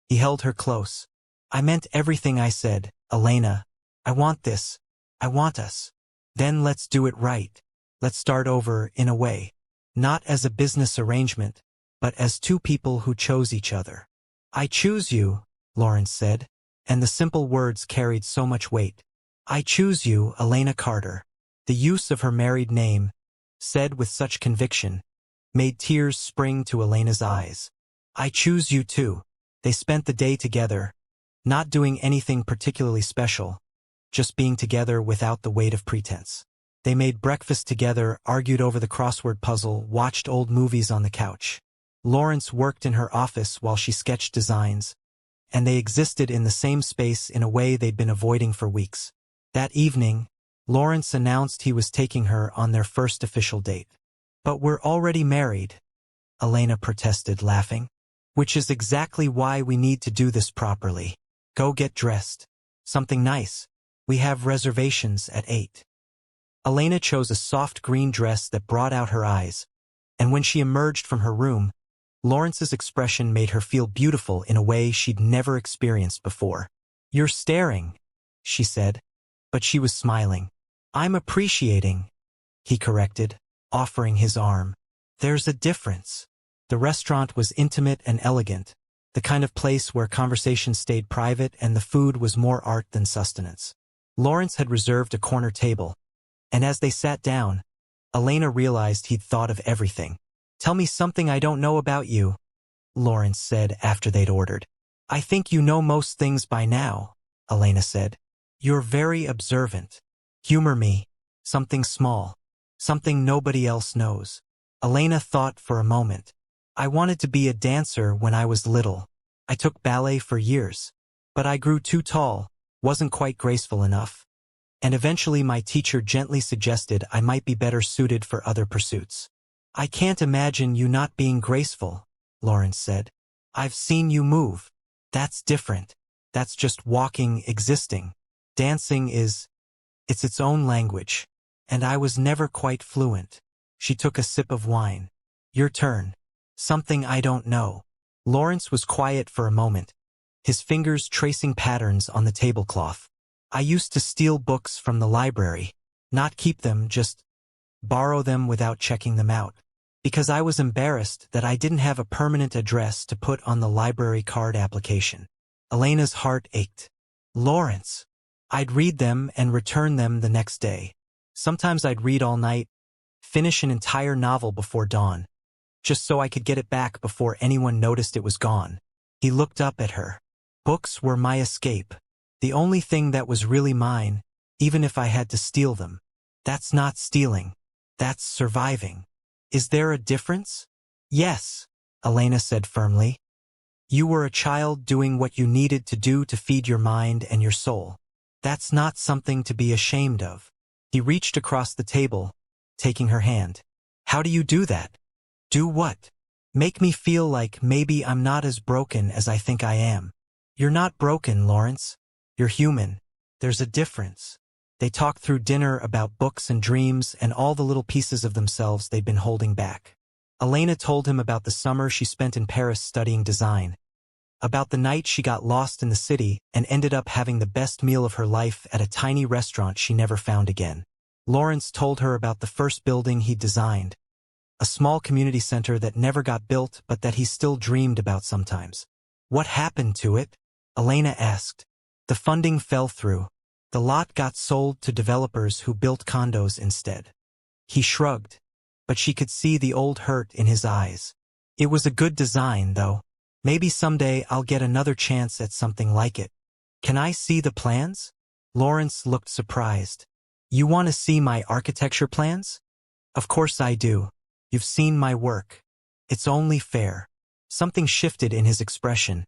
He held her close. I meant everything I said, Elena. I want this. I want us. Then let's do it right. Let's start over, in a way. Not as a business arrangement, but as two people who chose each other. I choose you, Lawrence said, and the simple words carried so much weight. I choose you, Elena Carter. The use of her married name, said with such conviction, made tears spring to Elena's eyes. I choose you too. They spent the day together, not doing anything particularly special, just being together without the weight of pretense. They made breakfast together, argued over the crossword puzzle, watched old movies on the couch. Lawrence worked in her office while she sketched designs, and they existed in the same space in a way they'd been avoiding for weeks. That evening, Lawrence announced he was taking her on their first official date. But we're already married, Elena protested, laughing. Which is exactly why we need to do this properly. Go get dressed. Something nice. We have reservations at 8. Elena chose a soft green dress that brought out her eyes, and when she emerged from her room, Lawrence's expression made her feel beautiful in a way she'd never experienced before. You're staring, she said, but she was smiling. I'm appreciating, he corrected, offering his arm. There's a difference. The restaurant was intimate and elegant, the kind of place where conversation stayed private and the food was more art than sustenance. Lawrence had reserved a corner table, and as they sat down, Elena realized he'd thought of everything. Tell me something I don't know about you, Lawrence said after they'd ordered. I think you know most things by now, Elena said. You're very observant. Humor me. Something small. Something nobody else knows. Elena thought for a moment. I wanted to be a dancer when I was little. I took ballet for years. But I grew too tall, wasn't quite graceful enough. And eventually my teacher gently suggested I might be better suited for other pursuits. I can't imagine you not being graceful, Lawrence said. I've seen you move. That's different. That's just walking, existing. Dancing it's its own language. And I was never quite fluent. She took a sip of wine. Your turn. Something I don't know. Lawrence was quiet for a moment, his fingers tracing patterns on the tablecloth. I used to steal books from the library, not keep them, just borrow them without checking them out, because I was embarrassed that I didn't have a permanent address to put on the library card application. Elena's heart ached. Lawrence. I'd read them and return them the next day. Sometimes I'd read all night, finish an entire novel before dawn, just so I could get it back before anyone noticed it was gone. He looked up at her. Books were my escape. The only thing that was really mine, even if I had to steal them. That's not stealing. That's surviving. Is there a difference? Yes, Elena said firmly. You were a child doing what you needed to do to feed your mind and your soul. That's not something to be ashamed of. He reached across the table, taking her hand. How do you do that? Do what? Make me feel like maybe I'm not as broken as I think I am. You're not broken, Lawrence. You're human. There's a difference. They talked through dinner about books and dreams and all the little pieces of themselves they'd been holding back. Elena told him about the summer she spent in Paris studying design, about the night she got lost in the city and ended up having the best meal of her life at a tiny restaurant she never found again. Lawrence told her about the first building he'd designed, a small community center that never got built but that he still dreamed about sometimes. What happened to it? Elena asked. The funding fell through. The lot got sold to developers who built condos instead. He shrugged, but she could see the old hurt in his eyes. It was a good design, though. Maybe someday I'll get another chance at something like it. Can I see the plans? Lawrence looked surprised. You want to see my architecture plans? Of course I do. You've seen my work. It's only fair. Something shifted in his expression.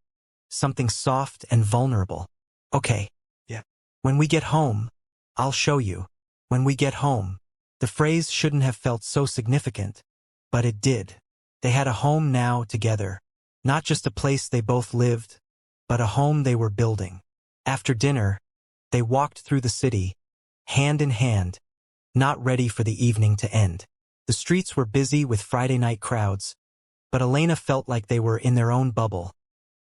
Something soft and vulnerable. Okay. Yeah. When we get home, I'll show you. When we get home. The phrase shouldn't have felt so significant, but it did. They had a home now together. Not just a place they both lived, but a home they were building. After dinner, they walked through the city, hand in hand, not ready for the evening to end. The streets were busy with Friday night crowds, but Elena felt like they were in their own bubble,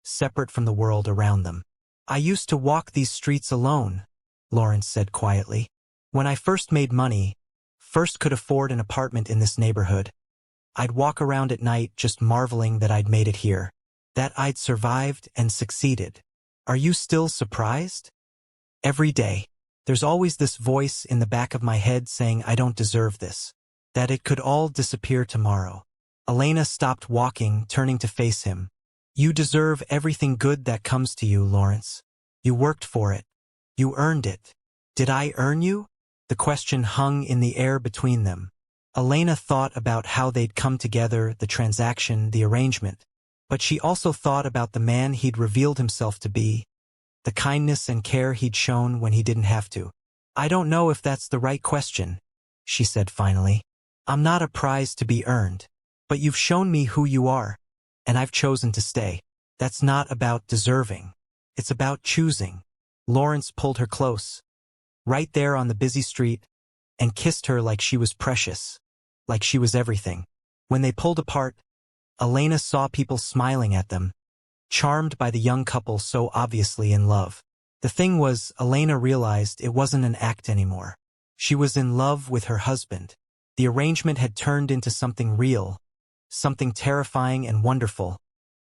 separate from the world around them. "I used to walk these streets alone," Lawrence said quietly. "When I first made money, first could afford an apartment in this neighborhood, I'd walk around at night just marveling that I'd made it here, that I'd survived and succeeded. Are you still surprised? Every day, there's always this voice in the back of my head saying I don't deserve this, that it could all disappear tomorrow." Elena stopped walking, turning to face him. "You deserve everything good that comes to you, Lawrence. You worked for it. You earned it." "Did I earn you?" The question hung in the air between them. Elena thought about how they'd come together, the transaction, the arrangement. But she also thought about the man he'd revealed himself to be, the kindness and care he'd shown when he didn't have to. "I don't know if that's the right question," she said finally. "I'm not a prize to be earned. But you've shown me who you are, and I've chosen to stay. That's not about deserving. It's about choosing." Lawrence pulled her close, right there on the busy street, and kissed her like she was precious, like she was everything. When they pulled apart, Elena saw people smiling at them, charmed by the young couple so obviously in love. The thing was, Elena realized it wasn't an act anymore. She was in love with her husband. The arrangement had turned into something real, something terrifying and wonderful,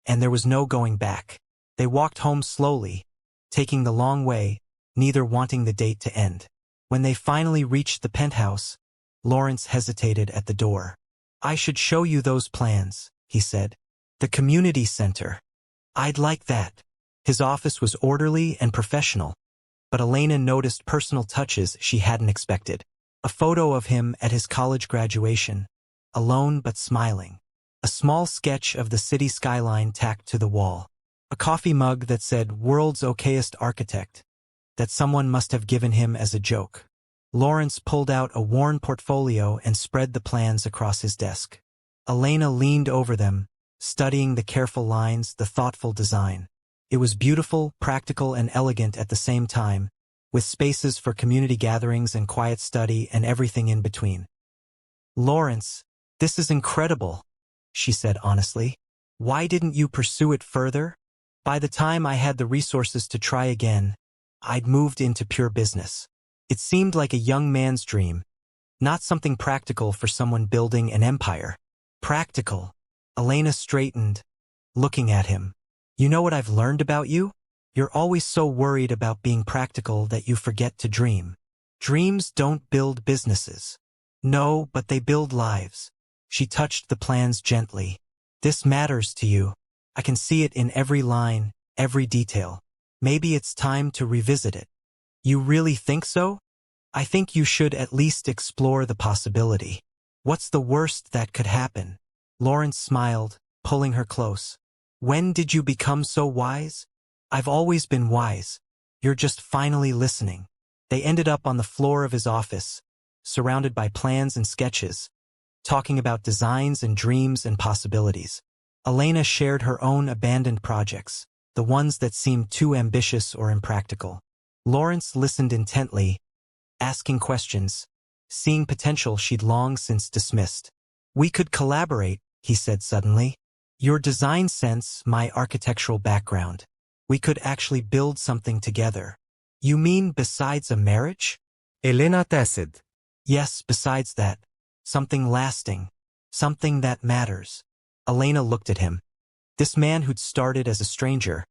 and there was no going back. They walked home slowly, taking the long way, neither wanting the date to end. When they finally reached the penthouse, Lawrence hesitated at the door. "I should show you those plans," he said. "The community center. I'd like that." His office was orderly and professional, but Elena noticed personal touches she hadn't expected. A photo of him at his college graduation, alone but smiling. A small sketch of the city skyline tacked to the wall. A coffee mug that said "World's Okayest Architect," that someone must have given him as a joke. Lawrence pulled out a worn portfolio and spread the plans across his desk. Elena leaned over them, studying the careful lines, the thoughtful design. It was beautiful, practical, and elegant at the same time, with spaces for community gatherings and quiet study and everything in between. "Lawrence, this is incredible," she said honestly. "Why didn't you pursue it further?" "By the time I had the resources to try again, I'd moved into pure business. It seemed like a young man's dream, not something practical for someone building an empire." "Practical." Elena straightened, looking at him. "You know what I've learned about you? You're always so worried about being practical that you forget to dream. Dreams don't build businesses." "No, but they build lives." She touched the plans gently. "This matters to you. I can see it in every line, every detail. Maybe it's time to revisit it." "You really think so?" "I think you should at least explore the possibility. What's the worst that could happen?" Lawrence smiled, pulling her close. "When did you become so wise?" "I've always been wise. You're just finally listening." They ended up on the floor of his office, surrounded by plans and sketches, talking about designs and dreams and possibilities. Elena shared her own abandoned projects, the ones that seemed too ambitious or impractical. Lawrence listened intently, asking questions, seeing potential she'd long since dismissed. "We could collaborate," he said suddenly. "Your design sense, my architectural background. We could actually build something together." "You mean besides a marriage?" Elena tested. "Yes, besides that. Something lasting. Something that matters." Elena looked at him. This man who'd started as a stranger,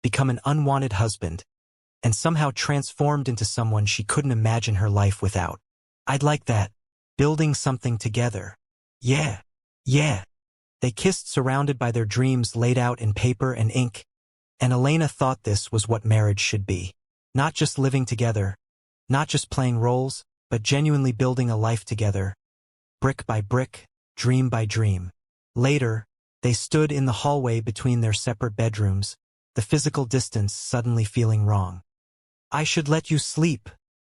become an unwanted husband, and somehow transformed into someone she couldn't imagine her life without. "I'd like that. Building something together." Yeah. They kissed, surrounded by their dreams laid out in paper and ink, and Elena thought this was what marriage should be. Not just living together, not just playing roles, but genuinely building a life together, brick by brick, dream by dream. Later, they stood in the hallway between their separate bedrooms, the physical distance suddenly feeling wrong. "I should let you sleep,"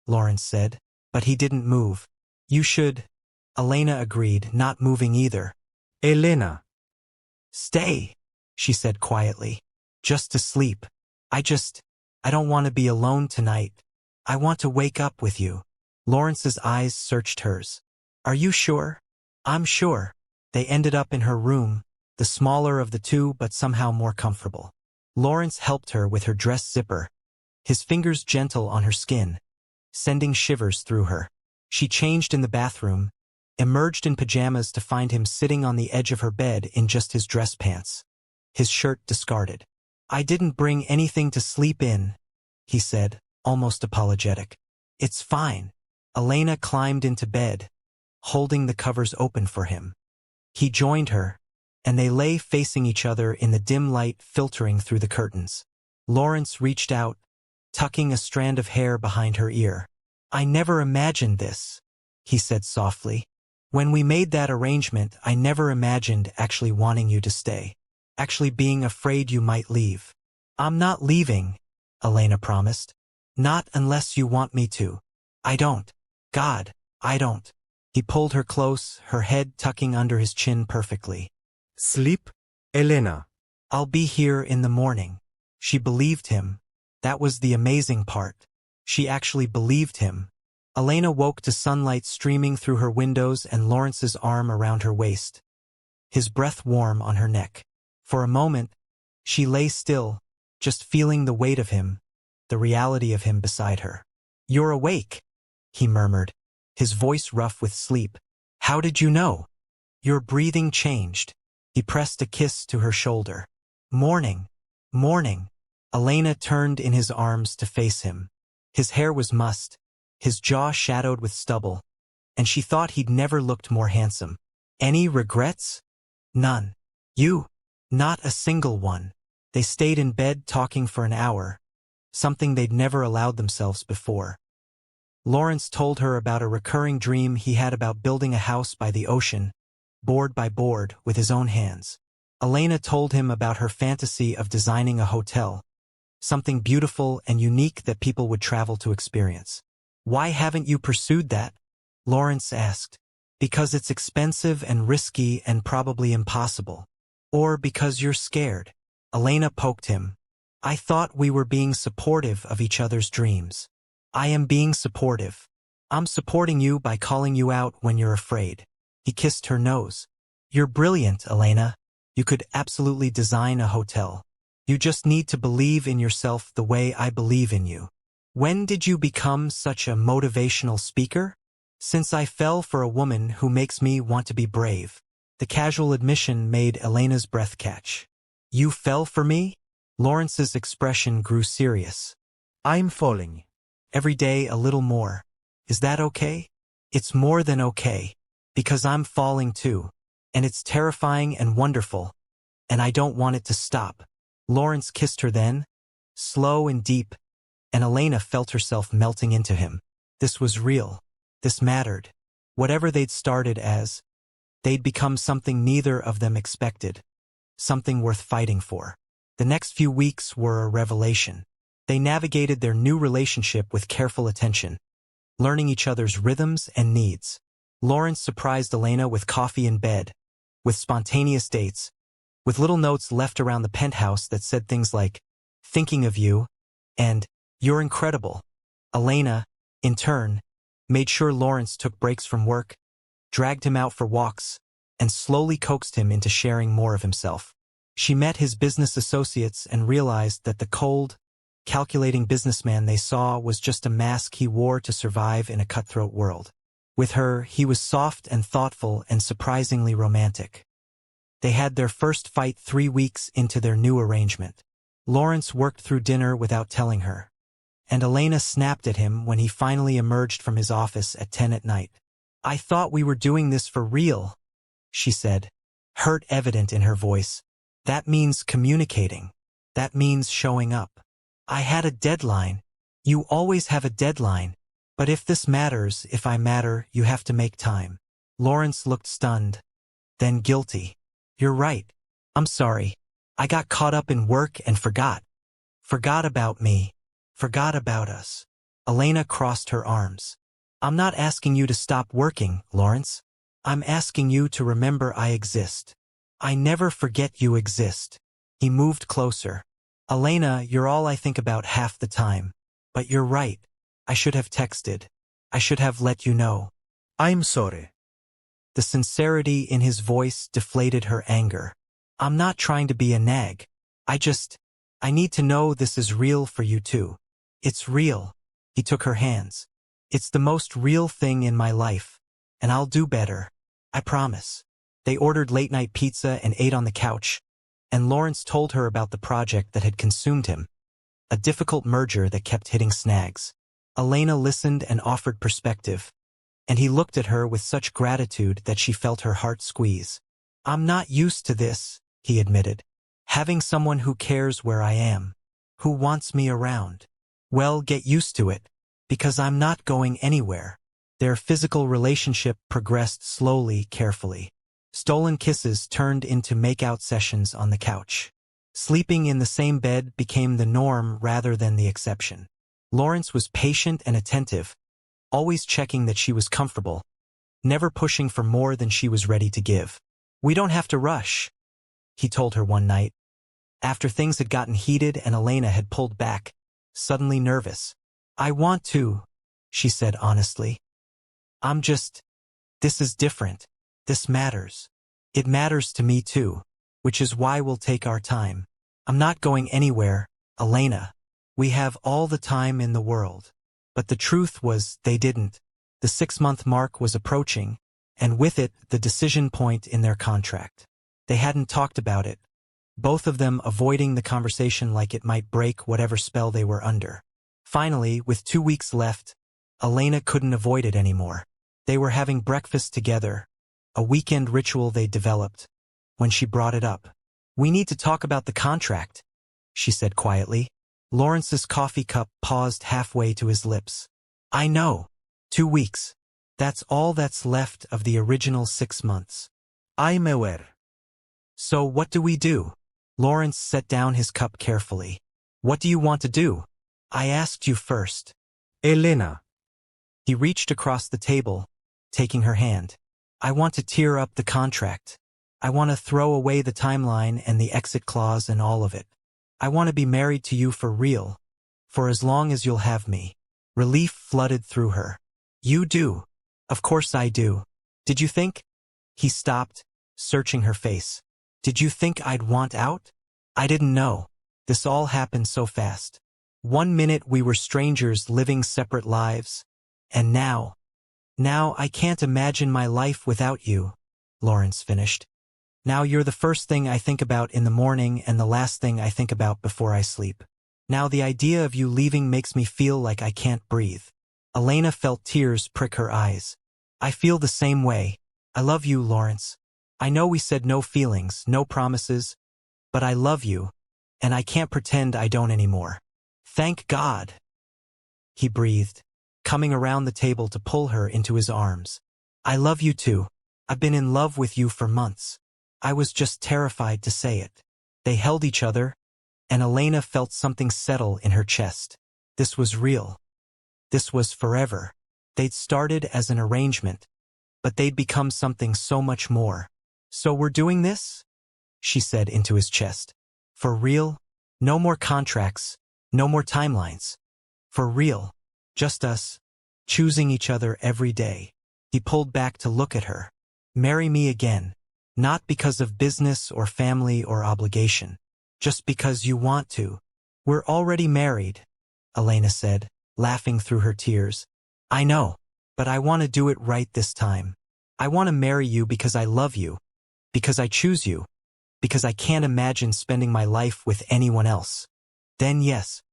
Lawrence said, but he didn't move. "You should," Elena agreed, not moving either. Elena. "Stay," she said quietly. "Just to sleep. I don't want to be alone tonight. I want to wake up with you." Lawrence's eyes searched hers. "Are you sure?" "I'm sure." They ended up in her room, the smaller of the two but somehow more comfortable. Lawrence helped her with her dress zipper, his fingers gentle on her skin, sending shivers through her. She changed in the bathroom, emerged in pajamas to find him sitting on the edge of her bed in just his dress pants, his shirt discarded. "I didn't bring anything to sleep in," he said, almost apologetic. "It's fine." Elena climbed into bed, holding the covers open for him. He joined her, and they lay facing each other in the dim light filtering through the curtains. Lawrence reached out, tucking a strand of hair behind her ear. "I never imagined this," he said softly. "When we made that arrangement, I never imagined actually wanting you to stay, actually being afraid you might leave." "I'm not leaving," Elena promised. "Not unless you want me to. I don't. God, I don't." He pulled her close, her head tucking under his chin perfectly. Sleep, Elena. "I'll be here in the morning." She believed him. That was the amazing part. She actually believed him. Elena woke to sunlight streaming through her windows and Lawrence's arm around her waist, his breath warm on her neck. For a moment, she lay still, just feeling the weight of him, the reality of him beside her. "You're awake," he murmured, his voice rough with sleep. "How did you know?" "Your breathing changed." He pressed a kiss to her shoulder. "Morning, morning." Elena turned in his arms to face him. His hair was mussed, his jaw shadowed with stubble, and she thought he'd never looked more handsome. "Any regrets?" "None." "You?" "Not a single one." They stayed in bed talking for an hour, something they'd never allowed themselves before. Lawrence told her about a recurring dream he had about building a house by the ocean, board by board, with his own hands. Elena told him about her fantasy of designing a hotel, something beautiful and unique that people would travel to experience. "Why haven't you pursued that?" Lawrence asked. "Because it's expensive and risky and probably impossible. Or because you're scared." Elena poked him. "I thought we were being supportive of each other's dreams." "I am being supportive. I'm supporting you by calling you out when you're afraid." He kissed her nose. "You're brilliant, Elena. You could absolutely design a hotel. You just need to believe in yourself the way I believe in you." "When did you become such a motivational speaker?" "Since I fell for a woman who makes me want to be brave." The casual admission made Elena's breath catch. "You fell for me?" Lawrence's expression grew serious. I'm falling. "Every day a little more. Is that okay?" "It's more than okay. Because I'm falling too. And it's terrifying and wonderful. And I don't want it to stop." Lawrence kissed her then, slow and deep, and Elena felt herself melting into him. This was real. This mattered. Whatever they'd started as, they'd become something neither of them expected. Something worth fighting for. The next few weeks were a revelation. They navigated their new relationship with careful attention, learning each other's rhythms and needs. Lawrence surprised Elena with coffee in bed, with spontaneous dates, with little notes left around the penthouse that said things like, "Thinking of you," and "You're incredible." Elena, in turn, made sure Lawrence took breaks from work, dragged him out for walks, and slowly coaxed him into sharing more of himself. She met his business associates and realized that the cold, calculating businessman they saw was just a mask he wore to survive in a cutthroat world. With her, he was soft and thoughtful and surprisingly romantic. They had their first fight 3 weeks into their new arrangement. Lawrence worked through dinner without telling her, and Elena snapped at him when he finally emerged from his office at 10 at night. "I thought we were doing this for real," she said, hurt evident in her voice. "That means communicating. That means showing up." "I had a deadline." "You always have a deadline. But if this matters, if I matter, you have to make time." Lawrence looked stunned, then guilty. "You're right. I'm sorry. I got caught up in work and forgot. Forgot about me. Forgot about us." Elena crossed her arms. "I'm not asking you to stop working, Lawrence. I'm asking you to remember I exist. I never forget you exist." He moved closer. "Elena, you're all I think about half the time. But you're right. I should have texted. I should have let you know." I'm sorry. The sincerity in his voice deflated her anger. I'm not trying to be a nag. I need to know this is real for you too. It's real. He took her hands. It's the most real thing in my life. And I'll do better. I promise. They ordered late-night pizza and ate on the couch, and Lawrence told her about the project that had consumed him, a difficult merger that kept hitting snags. Elena listened and offered perspective, and he looked at her with such gratitude that she felt her heart squeeze. I'm not used to this, he admitted. Having someone who cares where I am, who wants me around. Well, get used to it, because I'm not going anywhere. Their physical relationship progressed slowly, carefully. Stolen kisses turned into make-out sessions on the couch. Sleeping in the same bed became the norm rather than the exception. Lawrence was patient and attentive, always checking that she was comfortable, never pushing for more than she was ready to give. We don't have to rush, he told her one night, after things had gotten heated and Elena had pulled back, suddenly nervous. I want to, she said honestly. This is different. This matters. It matters to me too, which is why we'll take our time. I'm not going anywhere, Elena. We have all the time in the world. But the truth was they didn't. The 6-month mark was approaching, and with it the decision point in their contract. They hadn't talked about it, both of them avoiding the conversation like it might break whatever spell they were under. Finally, with 2 weeks left, Elena couldn't avoid it anymore. They were having breakfast together, a weekend ritual they developed, when she brought it up. We need to talk about the contract, she said quietly. Lawrence's coffee cup paused halfway to his lips. I know. 2 weeks. That's all that's left of the original 6 months. I'm aware. So what do we do? Lawrence set down his cup carefully. What do you want to do? I asked you first. Elena. He reached across the table, taking her hand. I want to tear up the contract. I want to throw away the timeline and the exit clause and all of it. I want to be married to you for real, for as long as you'll have me. Relief flooded through her. You do. Of course I do. Did you think? He stopped, searching her face. Did you think I'd want out? I didn't know. This all happened so fast. 1 minute we were strangers living separate lives, and now I can't imagine my life without you, Lawrence finished. Now you're the first thing I think about in the morning and the last thing I think about before I sleep. Now the idea of you leaving makes me feel like I can't breathe. Elena felt tears prick her eyes. I feel the same way. I love you, Lawrence. I know we said no feelings, no promises, but I love you, and I can't pretend I don't anymore. Thank God. He breathed, coming around the table to pull her into his arms. I love you too. I've been in love with you for months. I was just terrified to say it. They held each other, and Elena felt something settle in her chest. This was real. This was forever. They'd started as an arrangement, but they'd become something so much more. So we're doing this? She said into his chest. For real? No more contracts, no more timelines. For real. Just us, choosing each other every day. He pulled back to look at her. Marry me again. Not because of business or family or obligation. Just because you want to. We're already married, Elena said, laughing through her tears. I know, but I want to do it right this time. I want to marry you because I love you, because I choose you, because I can't imagine spending my life with anyone else. Then yes,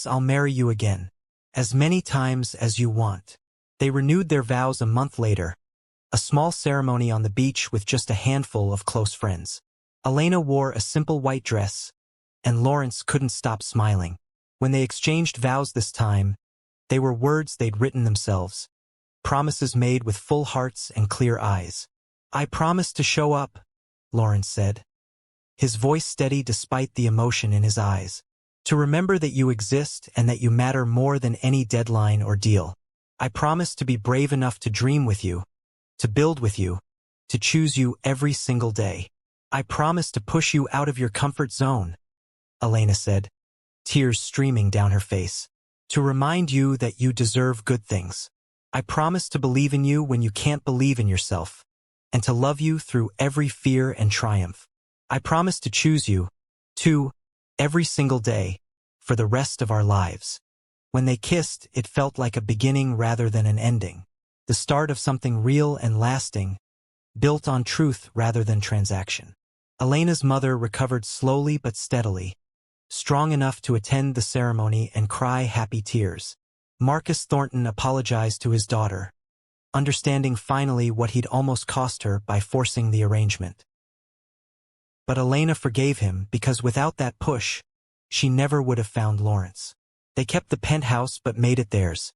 I'll marry you again. As many times as you want. They renewed their vows a month later. A small ceremony on the beach with just a handful of close friends. Elena wore a simple white dress, and Lawrence couldn't stop smiling. When they exchanged vows this time, they were words they'd written themselves. Promises made with full hearts and clear eyes. I promise to show up, Lawrence said. His voice steady despite the emotion in his eyes. To remember that you exist and that you matter more than any deadline or deal. I promise to be brave enough to dream with you, to build with you, to choose you every single day. I promise to push you out of your comfort zone, Elena said, tears streaming down her face. To remind you that you deserve good things. I promise to believe in you when you can't believe in yourself, and to love you through every fear and triumph. I promise to choose you, too, every single day, for the rest of our lives. When they kissed, it felt like a beginning rather than an ending. The start of something real and lasting, built on truth rather than transaction. Elena's mother recovered slowly but steadily, strong enough to attend the ceremony and cry happy tears. Marcus Thornton apologized to his daughter, understanding finally what he'd almost cost her by forcing the arrangement. But Elena forgave him because without that push, she never would have found Lawrence. They kept the penthouse but made it theirs,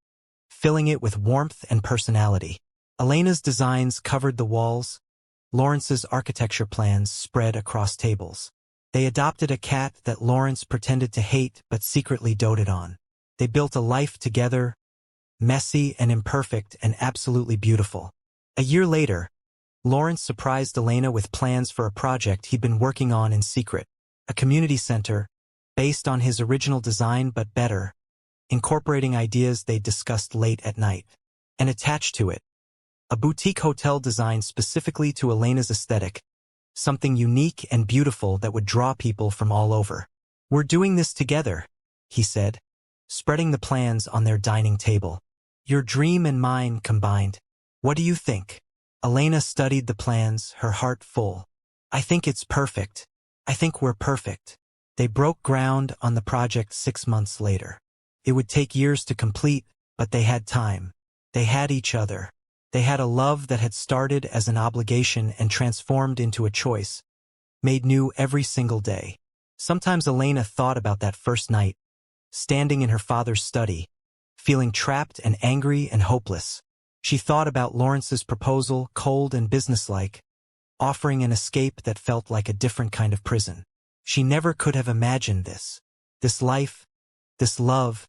filling it with warmth and personality. Elena's designs covered the walls, Lawrence's architecture plans spread across tables. They adopted a cat that Lawrence pretended to hate but secretly doted on. They built a life together, messy and imperfect and absolutely beautiful. A year later, Lawrence surprised Elena with plans for a project he'd been working on in secret, a community center, based on his original design but better, incorporating ideas they'd discussed late at night. And attached to it, a boutique hotel designed specifically to Elena's aesthetic, something unique and beautiful that would draw people from all over. "We're doing this together," he said, spreading the plans on their dining table. "Your dream and mine combined. What do you think?" Elena studied the plans, her heart full. "I think it's perfect. I think we're perfect." They broke ground on the project 6 months later. It would take years to complete, but they had time. They had each other. They had a love that had started as an obligation and transformed into a choice, made new every single day. Sometimes Elena thought about that first night, standing in her father's study, feeling trapped and angry and hopeless. She thought about Lawrence's proposal, cold and businesslike, offering an escape that felt like a different kind of prison. She never could have imagined this. This life, this love,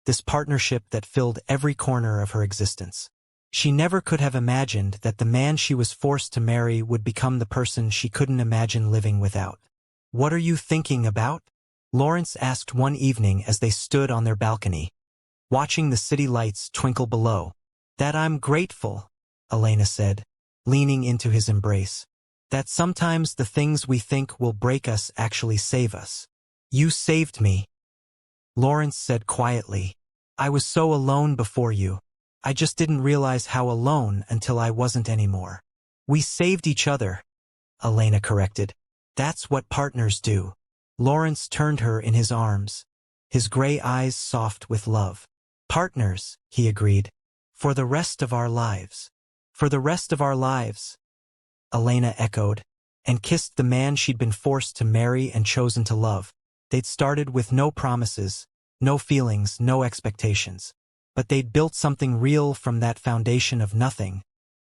this partnership that filled every corner of her existence. She never could have imagined that the man she was forced to marry would become the person she couldn't imagine living without. "What are you thinking about?" Lawrence asked one evening as they stood on their balcony, watching the city lights twinkle below. "That I'm grateful," Elena said, leaning into his embrace. "That sometimes the things we think will break us actually save us." "You saved me," Lawrence said quietly. "I was so alone before you. I just didn't realize how alone until I wasn't anymore." "We saved each other," Elena corrected. "That's what partners do." Lawrence turned her in his arms, his gray eyes soft with love. "Partners," he agreed. "For the rest of our lives." "For the rest of our lives," Elena echoed, and kissed the man she'd been forced to marry and chosen to love. They'd started with no promises, no feelings, no expectations. But they'd built something real from that foundation of nothing,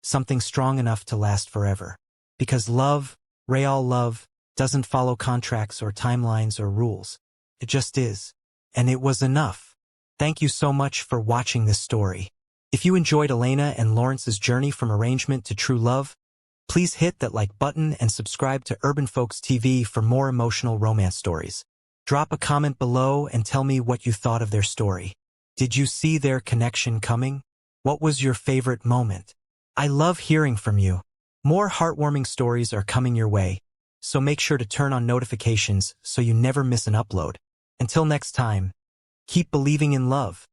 something strong enough to last forever. Because love, real love, doesn't follow contracts or timelines or rules. It just is. And it was enough. Thank you so much for watching this story. If you enjoyed Elena and Lawrence's journey from arrangement to true love, please hit that like button and subscribe to Urban Folks TV for more emotional romance stories. Drop a comment below and tell me what you thought of their story. Did you see their connection coming? What was your favorite moment? I love hearing from you. More heartwarming stories are coming your way, so make sure to turn on notifications so you never miss an upload. Until next time, keep believing in love.